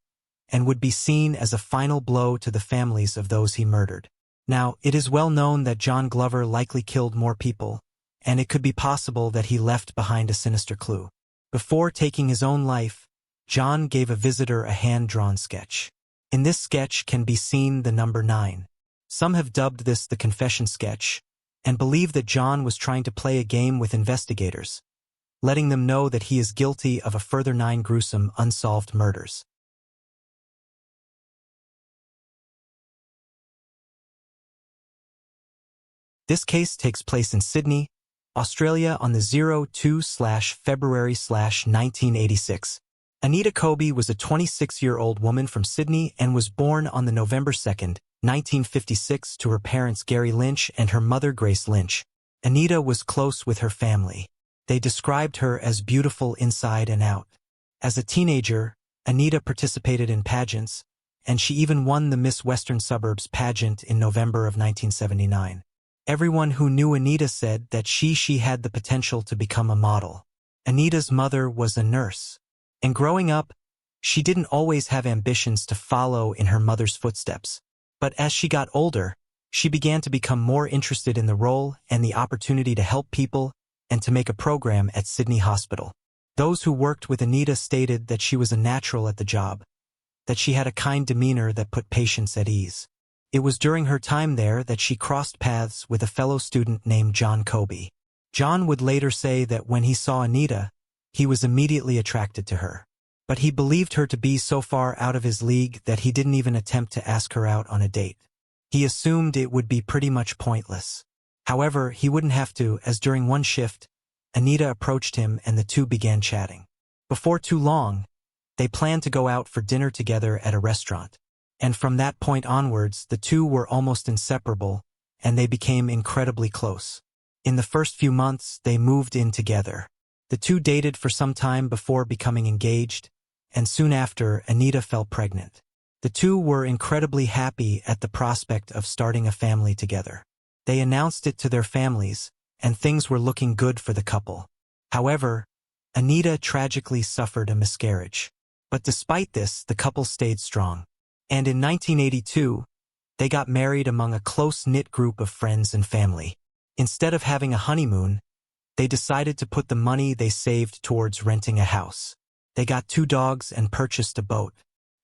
and would be seen as a final blow to the families of those he murdered. Now, it is well known that John Glover likely killed more people, and it could be possible that he left behind a sinister clue. Before taking his own life, John gave a visitor a hand-drawn sketch. In this sketch can be seen the number 9. Some have dubbed this the confession sketch, and believe that John was trying to play a game with investigators, letting them know that he is guilty of a further 9 gruesome, unsolved murders. This case takes place in Sydney, Australia on the 02/February/1986. Anita Colby was a 26-year-old woman from Sydney and was born on the November 2nd, 1956 to her parents Gary Lynch and her mother Grace Lynch. Anita was close with her family. They described her as beautiful inside and out. As a teenager, Anita participated in pageants, and she even won the Miss Western Suburbs pageant in November of 1979. Everyone who knew Anita said that she had the potential to become a model. Anita's mother was a nurse, and growing up, she didn't always have ambitions to follow in her mother's footsteps. But as she got older, she began to become more interested in the role and the opportunity to help people and to make a program at Sydney Hospital. Those who worked with Anita stated that she was a natural at the job, that she had a kind demeanor that put patients at ease. It was during her time there that she crossed paths with a fellow student named John Colby. John would later say that when he saw Anita, he was immediately attracted to her. But he believed her to be so far out of his league that he didn't even attempt to ask her out on a date. He assumed it would be pretty much pointless. However, he wouldn't have to, as during one shift, Anita approached him and the two began chatting. Before too long, they planned to go out for dinner together at a restaurant. And from that point onwards, the two were almost inseparable, and they became incredibly close. In the first few months, they moved in together. The two dated for some time before becoming engaged, and soon after, Anita fell pregnant. The two were incredibly happy at the prospect of starting a family together. They announced it to their families, and things were looking good for the couple. However, Anita tragically suffered a miscarriage. But despite this, the couple stayed strong. And in 1982, they got married among a close-knit group of friends and family. Instead of having a honeymoon, they decided to put the money they saved towards renting a house. They got 2 dogs and purchased a boat.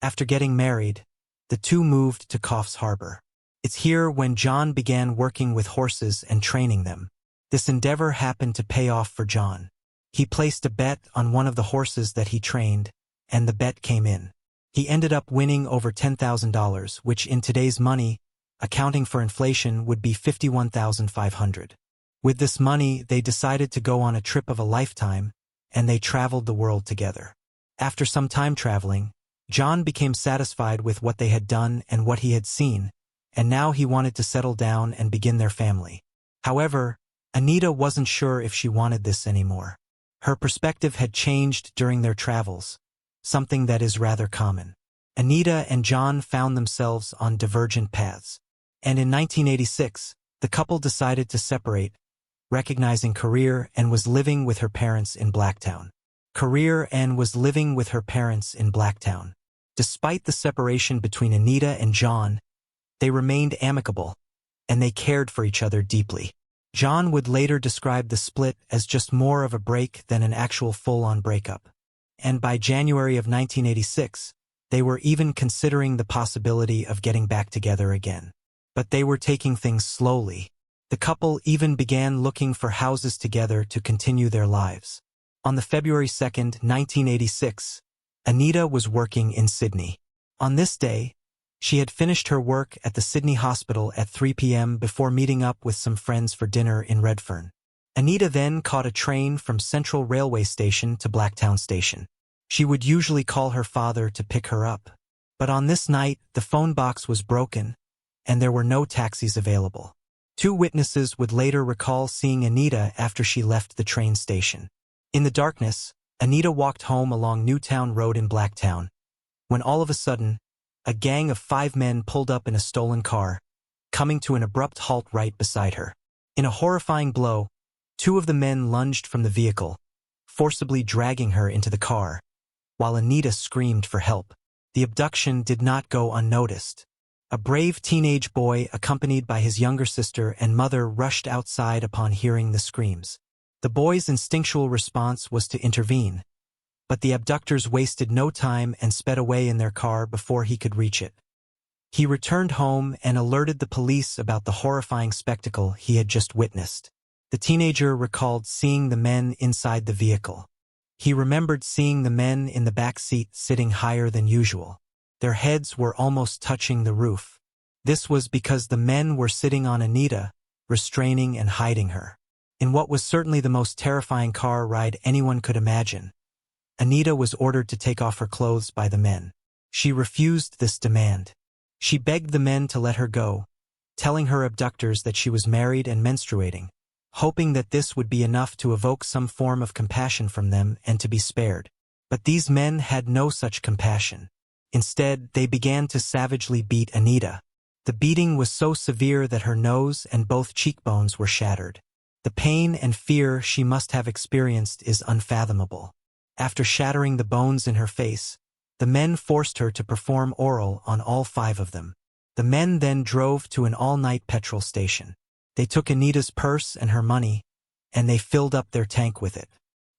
After getting married, the two moved to Coffs Harbour. It's here when John began working with horses and training them. This endeavor happened to pay off for John. He placed a bet on one of the horses that he trained, and the bet came in. He ended up winning over $10,000, which in today's money, accounting for inflation, would be $51,500. With this money, they decided to go on a trip of a lifetime, and they traveled the world together. After some time traveling, John became satisfied with what they had done and what he had seen, and now he wanted to settle down and begin their family. However, Anita wasn't sure if she wanted this anymore. Her perspective had changed during their travels, something that is rather common. Anita and John found themselves on divergent paths, and in 1986, the couple decided to separate, recognizing Career and was living with her parents in Blacktown. Despite the separation between Anita and John, they remained amicable, and they cared for each other deeply. John would later describe the split as just more of a break than an actual full-on breakup. And by January of 1986, they were even considering the possibility of getting back together again. But they were taking things slowly. The couple even began looking for houses together to continue their lives. On the February 2nd, 1986, Anita was working in Sydney. On this day, she had finished her work at the Sydney Hospital at 3 p.m. before meeting up with some friends for dinner in Redfern. Anita then caught a train from Central Railway Station to Blacktown Station. She would usually call her father to pick her up. But on this night, the phone box was broken, and there were no taxis available. 2 witnesses would later recall seeing Anita after she left the train station. In the darkness, Anita walked home along Newtown Road in Blacktown, when all of a sudden, a gang of 5 men pulled up in a stolen car, coming to an abrupt halt right beside her. In a horrifying blow, 2 of the men lunged from the vehicle, forcibly dragging her into the car, while Anita screamed for help. The abduction did not go unnoticed. A brave teenage boy, accompanied by his younger sister and mother, rushed outside upon hearing the screams. The boy's instinctual response was to intervene, but the abductors wasted no time and sped away in their car before he could reach it. He returned home and alerted the police about the horrifying spectacle he had just witnessed. The teenager recalled seeing the men inside the vehicle. He remembered seeing the men in the back seat sitting higher than usual. Their heads were almost touching the roof. This was because the men were sitting on Anita, restraining and hiding her. In what was certainly the most terrifying car ride anyone could imagine, Anita was ordered to take off her clothes by the men. She refused this demand. She begged the men to let her go, telling her abductors that she was married and menstruating, hoping that this would be enough to evoke some form of compassion from them and to be spared. But these men had no such compassion. Instead, they began to savagely beat Anita. The beating was so severe that her nose and both cheekbones were shattered. The pain and fear she must have experienced is unfathomable. After shattering the bones in her face, the men forced her to perform oral on all 5 of them. The men then drove to an all-night petrol station. They took Anita's purse and her money, and they filled up their tank with it.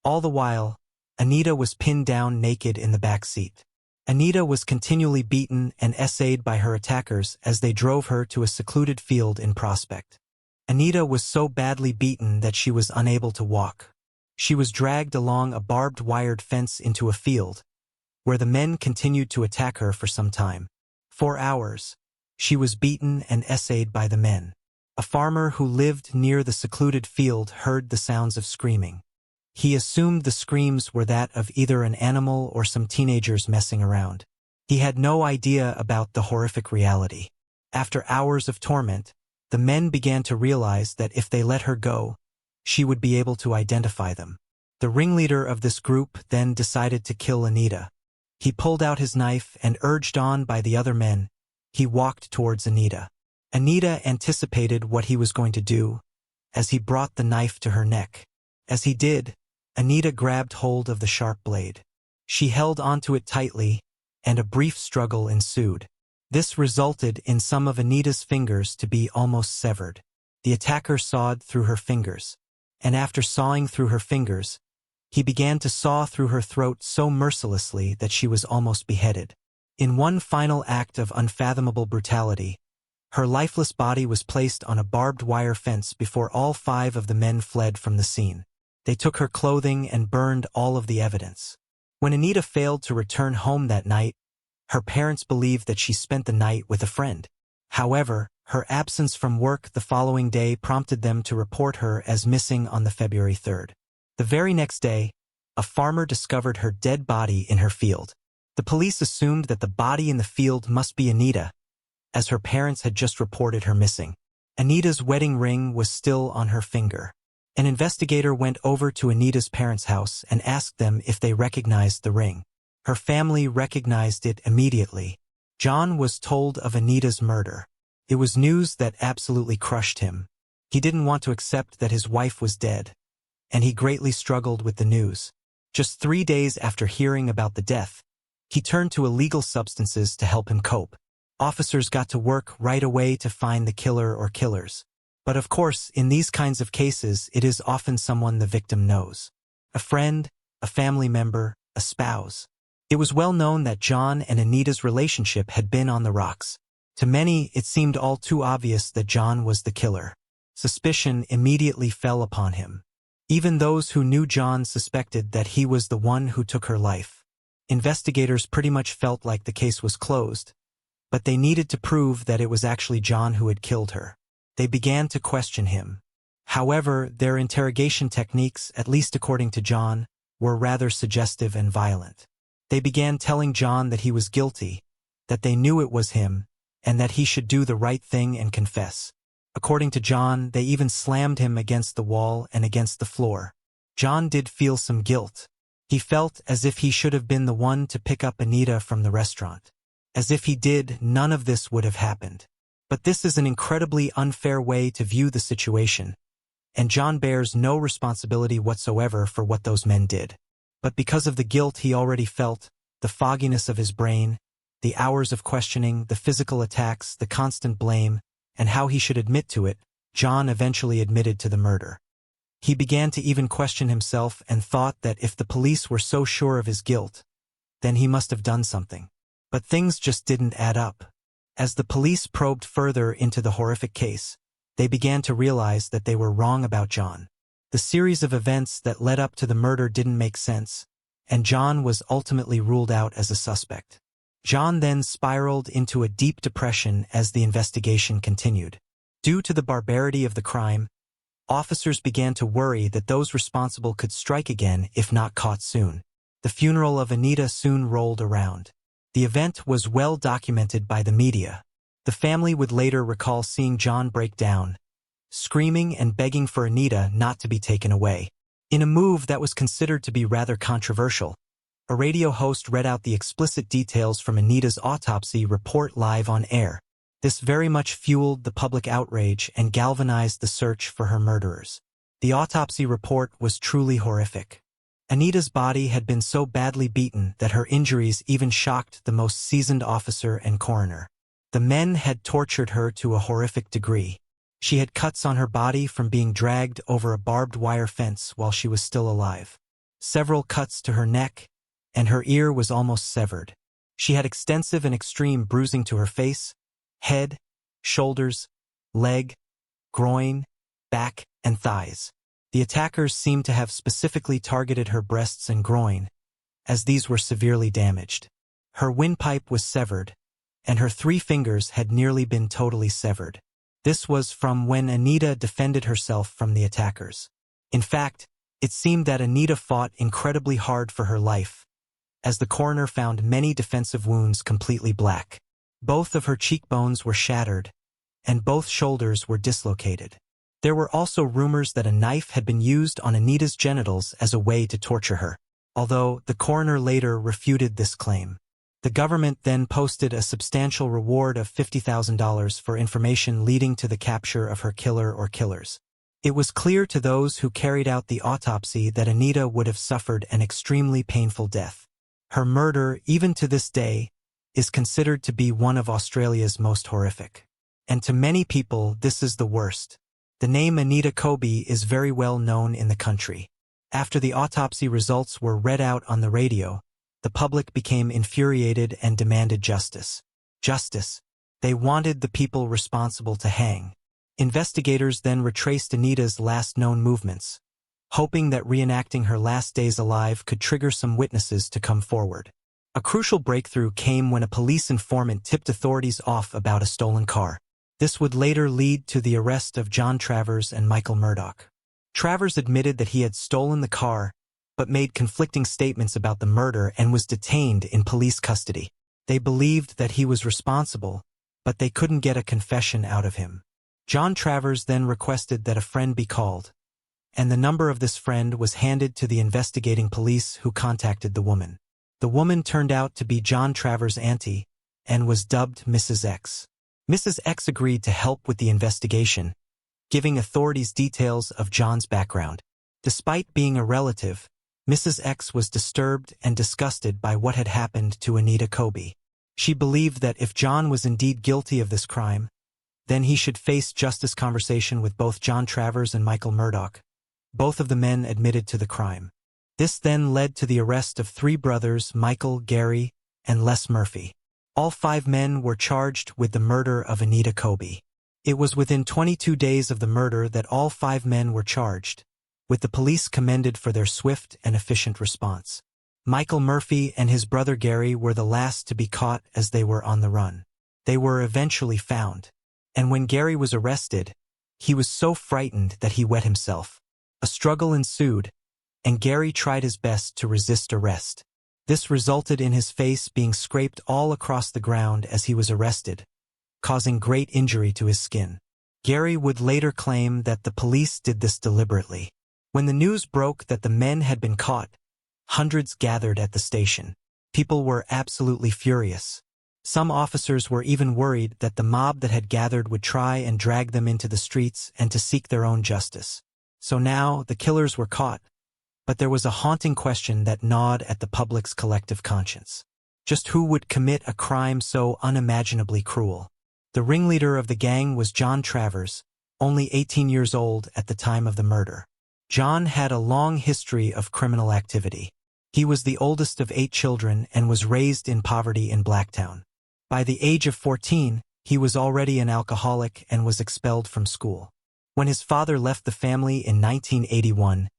All the while, Anita was pinned down naked in the back seat. Anita was continually beaten and essayed by her attackers as they drove her to a secluded field in Prospect. Anita was so badly beaten that she was unable to walk. She was dragged along a barbed wired fence into a field, where the men continued to attack her for some time. For hours, she was beaten and essayed by the men. A farmer who lived near the secluded field heard the sounds of screaming. He assumed the screams were that of either an animal or some teenagers messing around. He had no idea about the horrific reality. After hours of torment, the men began to realize that if they let her go, she would be able to identify them. The ringleader of this group then decided to kill Anita. He pulled out his knife and, urged on by the other men, he walked towards Anita. Anita anticipated what he was going to do as he brought the knife to her neck. As he did, Anita grabbed hold of the sharp blade. She held onto it tightly, and a brief struggle ensued. This resulted in some of Anita's fingers to be almost severed. The attacker sawed through her fingers, and after sawing through her fingers, he began to saw through her throat so mercilessly that she was almost beheaded. In one final act of unfathomable brutality, her lifeless body was placed on a barbed wire fence before all 5 of the men fled from the scene. They took her clothing and burned all of the evidence. When Anita failed to return home that night, her parents believed that she spent the night with a friend. However, her absence from work the following day prompted them to report her as missing on the February 3rd. The very next day, a farmer discovered her dead body in her field. The police assumed that the body in the field must be Anita, as her parents had just reported her missing. Anita's wedding ring was still on her finger. An investigator went over to Anita's parents' house and asked them if they recognized the ring. Her family recognized it immediately. John was told of Anita's murder. It was news that absolutely crushed him. He didn't want to accept that his wife was dead, and he greatly struggled with the news. Just 3 days after hearing about the death, he turned to illegal substances to help him cope. Officers got to work right away to find the killer or killers. But of course, in these kinds of cases, it is often someone the victim knows. A friend, a family member, a spouse. It was well known that John and Anita's relationship had been on the rocks. To many, it seemed all too obvious that John was the killer. Suspicion immediately fell upon him. Even those who knew John suspected that he was the one who took her life. Investigators pretty much felt like the case was closed, but they needed to prove that it was actually John who had killed her. They began to question him. However, their interrogation techniques, at least according to John, were rather suggestive and violent. They began telling John that he was guilty, that they knew it was him, and that he should do the right thing and confess. According to John, they even slammed him against the wall and against the floor. John did feel some guilt. He felt as if he should have been the one to pick up Anita from the restaurant. As if he did, none of this would have happened. But this is an incredibly unfair way to view the situation, and John bears no responsibility whatsoever for what those men did. But because of the guilt he already felt, the fogginess of his brain, the hours of questioning, the physical attacks, the constant blame, and how he should admit to it, John eventually admitted to the murder. He began to even question himself and thought that if the police were so sure of his guilt, then he must have done something. But things just didn't add up. As the police probed further into the horrific case, they began to realize that they were wrong about John. The series of events that led up to the murder didn't make sense, and John was ultimately ruled out as a suspect. John then spiraled into a deep depression as the investigation continued. Due to the barbarity of the crime, officers began to worry that those responsible could strike again if not caught soon. The funeral of Anita soon rolled around. The event was well documented by the media. The family would later recall seeing John break down, screaming and begging for Anita not to be taken away. In a move that was considered to be rather controversial, a radio host read out the explicit details from Anita's autopsy report live on air. This very much fueled the public outrage and galvanized the search for her murderers. The autopsy report was truly horrific. Anita's body had been so badly beaten that her injuries even shocked the most seasoned officer and coroner. The men had tortured her to a horrific degree. She had cuts on her body from being dragged over a barbed wire fence while she was still alive. Several cuts to her neck, and her ear was almost severed. She had extensive and extreme bruising to her face, head, shoulders, leg, groin, back, and thighs. The attackers seemed to have specifically targeted her breasts and groin, as these were severely damaged. Her windpipe was severed, and her 3 fingers had nearly been totally severed. This was from when Anita defended herself from the attackers. In fact, it seemed that Anita fought incredibly hard for her life, as the coroner found many defensive wounds completely black. Both of her cheekbones were shattered, and both shoulders were dislocated. There were also rumors that a knife had been used on Anita's genitals as a way to torture her, although the coroner later refuted this claim. The government then posted a substantial reward of $50,000 for information leading to the capture of her killer or killers. It was clear to those who carried out the autopsy that Anita would have suffered an extremely painful death. Her murder, even to this day, is considered to be one of Australia's most horrific. And to many people, this is the worst. The name Anita Kobe is very well known in the country. After the autopsy results were read out on the radio, the public became infuriated and demanded justice. Justice. They wanted the people responsible to hang. Investigators then retraced Anita's last known movements, hoping that reenacting her last days alive could trigger some witnesses to come forward. A crucial breakthrough came when a police informant tipped authorities off about a stolen car. This would later lead to the arrest of John Travers and Michael Murdoch. Travers admitted that he had stolen the car, but made conflicting statements about the murder and was detained in police custody. They believed that he was responsible, but they couldn't get a confession out of him. John Travers then requested that a friend be called, and the number of this friend was handed to the investigating police who contacted the woman. The woman turned out to be John Travers' auntie and was dubbed Mrs. X. Mrs. X agreed to help with the investigation, giving authorities details of John's background. Despite being a relative, Mrs. X was disturbed and disgusted by what had happened to Anita Kobe. She believed that if John was indeed guilty of this crime, then he should face justice. Conversation with both John Travers and Michael Murdoch. Both of the men admitted to the crime. This then led to the arrest of 3 brothers, Michael, Gary, and Les Murphy. All 5 men were charged with the murder of Anita Kobe. It was within 22 days of the murder that all 5 men were charged, with the police commended for their swift and efficient response. Michael Murphy and his brother Gary were the last to be caught as they were on the run. They were eventually found, and when Gary was arrested, he was so frightened that he wet himself. A struggle ensued, and Gary tried his best to resist arrest. This resulted in his face being scraped all across the ground as he was arrested, causing great injury to his skin. Gary would later claim that the police did this deliberately. When the news broke that the men had been caught, hundreds gathered at the station. People were absolutely furious. Some officers were even worried that the mob that had gathered would try and drag them into the streets and to seek their own justice. So now the killers were caught, but there was a haunting question that gnawed at the public's collective conscience. Just who would commit a crime so unimaginably cruel? The ringleader of the gang was John Travers, only 18 years old at the time of the murder. John had a long history of criminal activity. He was the oldest of 8 children and was raised in poverty in Blacktown. By the age of 14, he was already an alcoholic and was expelled from school. When his father left the family in 1981,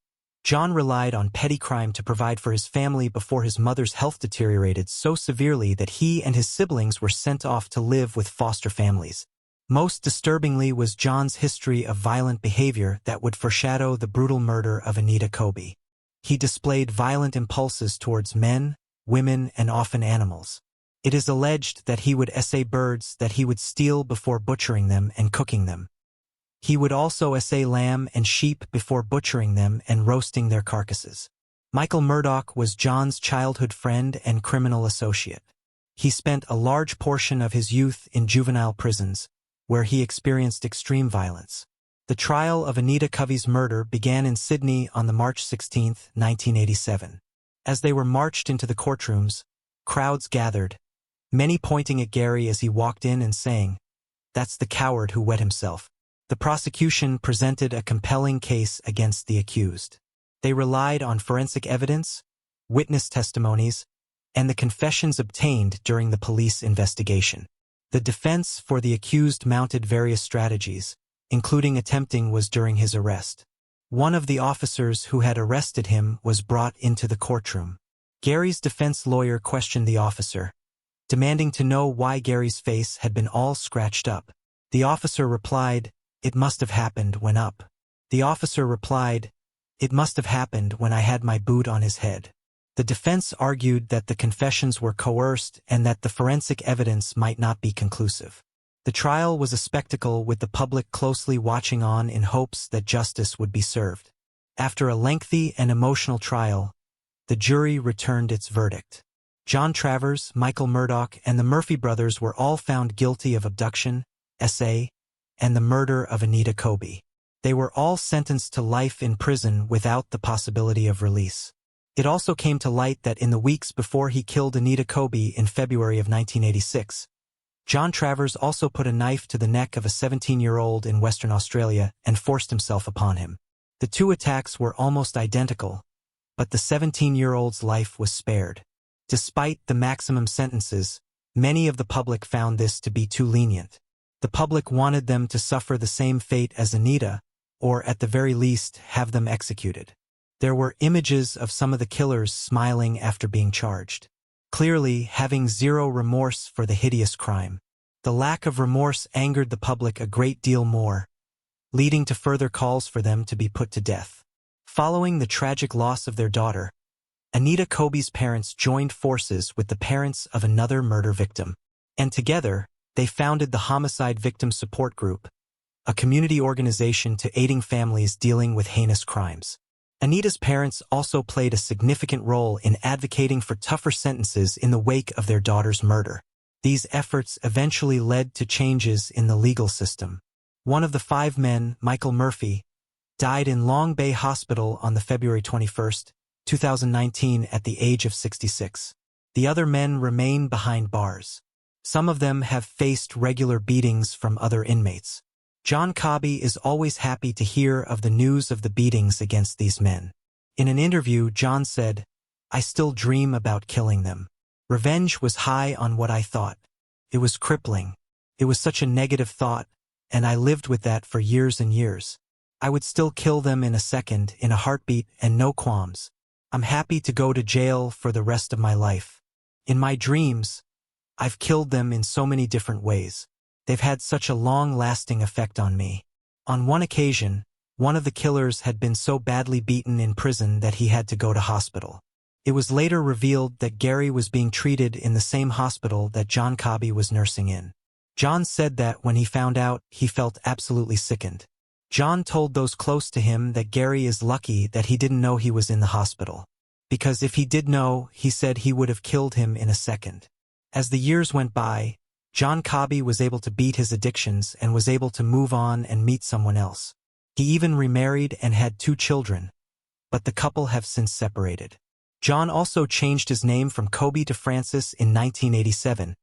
John relied on petty crime to provide for his family before his mother's health deteriorated so severely that he and his siblings were sent off to live with foster families. Most disturbingly was John's history of violent behavior that would foreshadow the brutal murder of Anita Kobe. He displayed violent impulses towards men, women, and often animals. It is alleged that he would essay birds that he would steal before butchering them and cooking them. He would also essay lamb and sheep before butchering them and roasting their carcasses. Michael Murdoch was John's childhood friend and criminal associate. He spent a large portion of his youth in juvenile prisons, where he experienced extreme violence. The trial of Anita Kobe's murder began in Sydney on March 16, 1987. As they were marched into the courtrooms, crowds gathered, many pointing at Gary as he walked in and saying, "That's the coward who wet himself." The prosecution presented a compelling case against the accused. They relied on forensic evidence, witness testimonies, and the confessions obtained during the police investigation. The defense for the accused mounted various strategies, including attempting was during his arrest. One of the officers who had arrested him was brought into the courtroom. Gary's defense lawyer questioned the officer, demanding to know why Gary's face had been all scratched up. The officer replied, "It must have happened when up." The officer replied, "It must have happened when I had my boot on his head." The defense argued that the confessions were coerced and that the forensic evidence might not be conclusive. The trial was a spectacle with the public closely watching on in hopes that justice would be served. After a lengthy and emotional trial, the jury returned its verdict. John Travers, Michael Murdoch, and the Murphy brothers were all found guilty of abduction, SA, and the murder of Anita Kobe. They were all sentenced to life in prison without the possibility of release. It also came to light that in the weeks before he killed Anita Kobe in February of 1986, John Travers also put a knife to the neck of a 17-year-old in Western Australia and forced himself upon him. The two attacks were almost identical, but the 17-year-old's life was spared. Despite the maximum sentences, many of the public found this to be too lenient. The public wanted them to suffer the same fate as Anita, or at the very least, have them executed. There were images of some of the killers smiling after being charged, clearly having zero remorse for the hideous crime. The lack of remorse angered the public a great deal more, leading to further calls for them to be put to death. Following the tragic loss of their daughter, Anita Kobe's parents joined forces with the parents of another murder victim, and together, they founded the Homicide Victim Support Group, a community organization to aiding families dealing with heinous crimes. Anita's parents also played a significant role in advocating for tougher sentences in the wake of their daughter's murder. These efforts eventually led to changes in the legal system. One of the 5 men, Michael Murphy, died in Long Bay Hospital on February 21, 2019 at the age of 66. The other men remain behind bars. Some of them have faced regular beatings from other inmates. John Kobe is always happy to hear of the news of the beatings against these men. In an interview, John said, "I still dream about killing them. Revenge was high on what I thought. It was crippling. It was such a negative thought, and I lived with that for years and years. I would still kill them in a second, in a heartbeat, and no qualms. I'm happy to go to jail for the rest of my life. In my dreams, I've killed them in so many different ways. They've had such a long-lasting effect on me." On one occasion, one of the killers had been so badly beaten in prison that he had to go to hospital. It was later revealed that Gary was being treated in the same hospital that John Kobe was nursing in. John said that when he found out, he felt absolutely sickened. John told those close to him that Gary is lucky that he didn't know he was in the hospital. Because if he did know, he said he would have killed him in a second. As the years went by, John Kobe was able to beat his addictions and was able to move on and meet someone else. He even remarried and had 2 children, but the couple have since separated. John also changed his name from Kobe to Francis in 1987,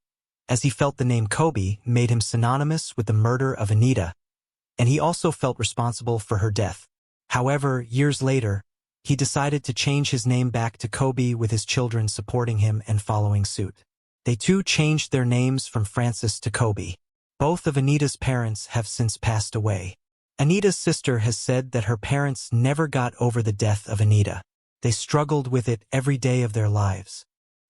as he felt the name Kobe made him synonymous with the murder of Anita, and he also felt responsible for her death. However, years later, he decided to change his name back to Kobe with his children supporting him and following suit. They too changed their names from Francis to Kobe. Both of Anita's parents have since passed away. Anita's sister has said that her parents never got over the death of Anita. They struggled with it every day of their lives.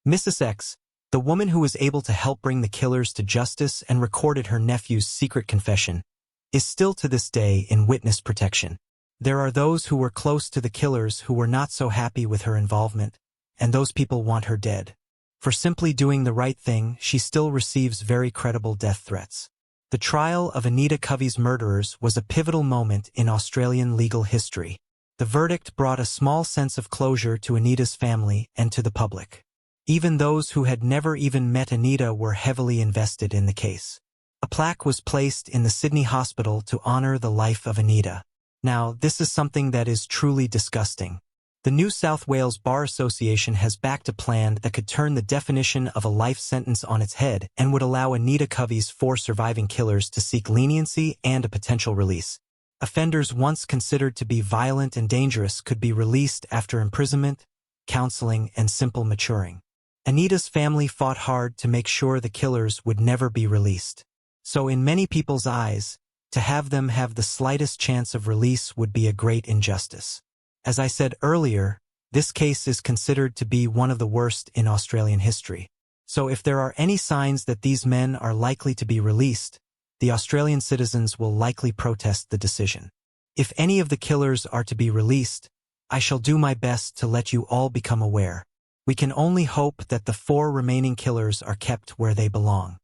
Mrs. X, The woman who was able to help bring the killers to justice and recorded her nephew's secret confession is still to this day in witness protection. There are those who were close to the killers who were not so happy with her involvement, and those people want her dead. For simply doing the right thing, she still receives very credible death threats. The trial of Anita Covey's murderers was a pivotal moment in Australian legal history. The verdict brought a small sense of closure to Anita's family and to the public. Even those who had never even met Anita were heavily invested in the case. A plaque was placed in the Sydney hospital to honor the life of Anita. Now, this is something that is truly disgusting. The New South Wales Bar Association has backed a plan that could turn the definition of a life sentence on its head and would allow Anita Covey's 4 surviving killers to seek leniency and a potential release. Offenders once considered to be violent and dangerous could be released after imprisonment, counseling, and simple maturing. Anita's family fought hard to make sure the killers would never be released. So in many people's eyes, to have them have the slightest chance of release would be a great injustice. As I said earlier, this case is considered to be one of the worst in Australian history. So if there are any signs that these men are likely to be released, the Australian citizens will likely protest the decision. If any of the killers are to be released, I shall do my best to let you all become aware. We can only hope that the 4 remaining killers are kept where they belong.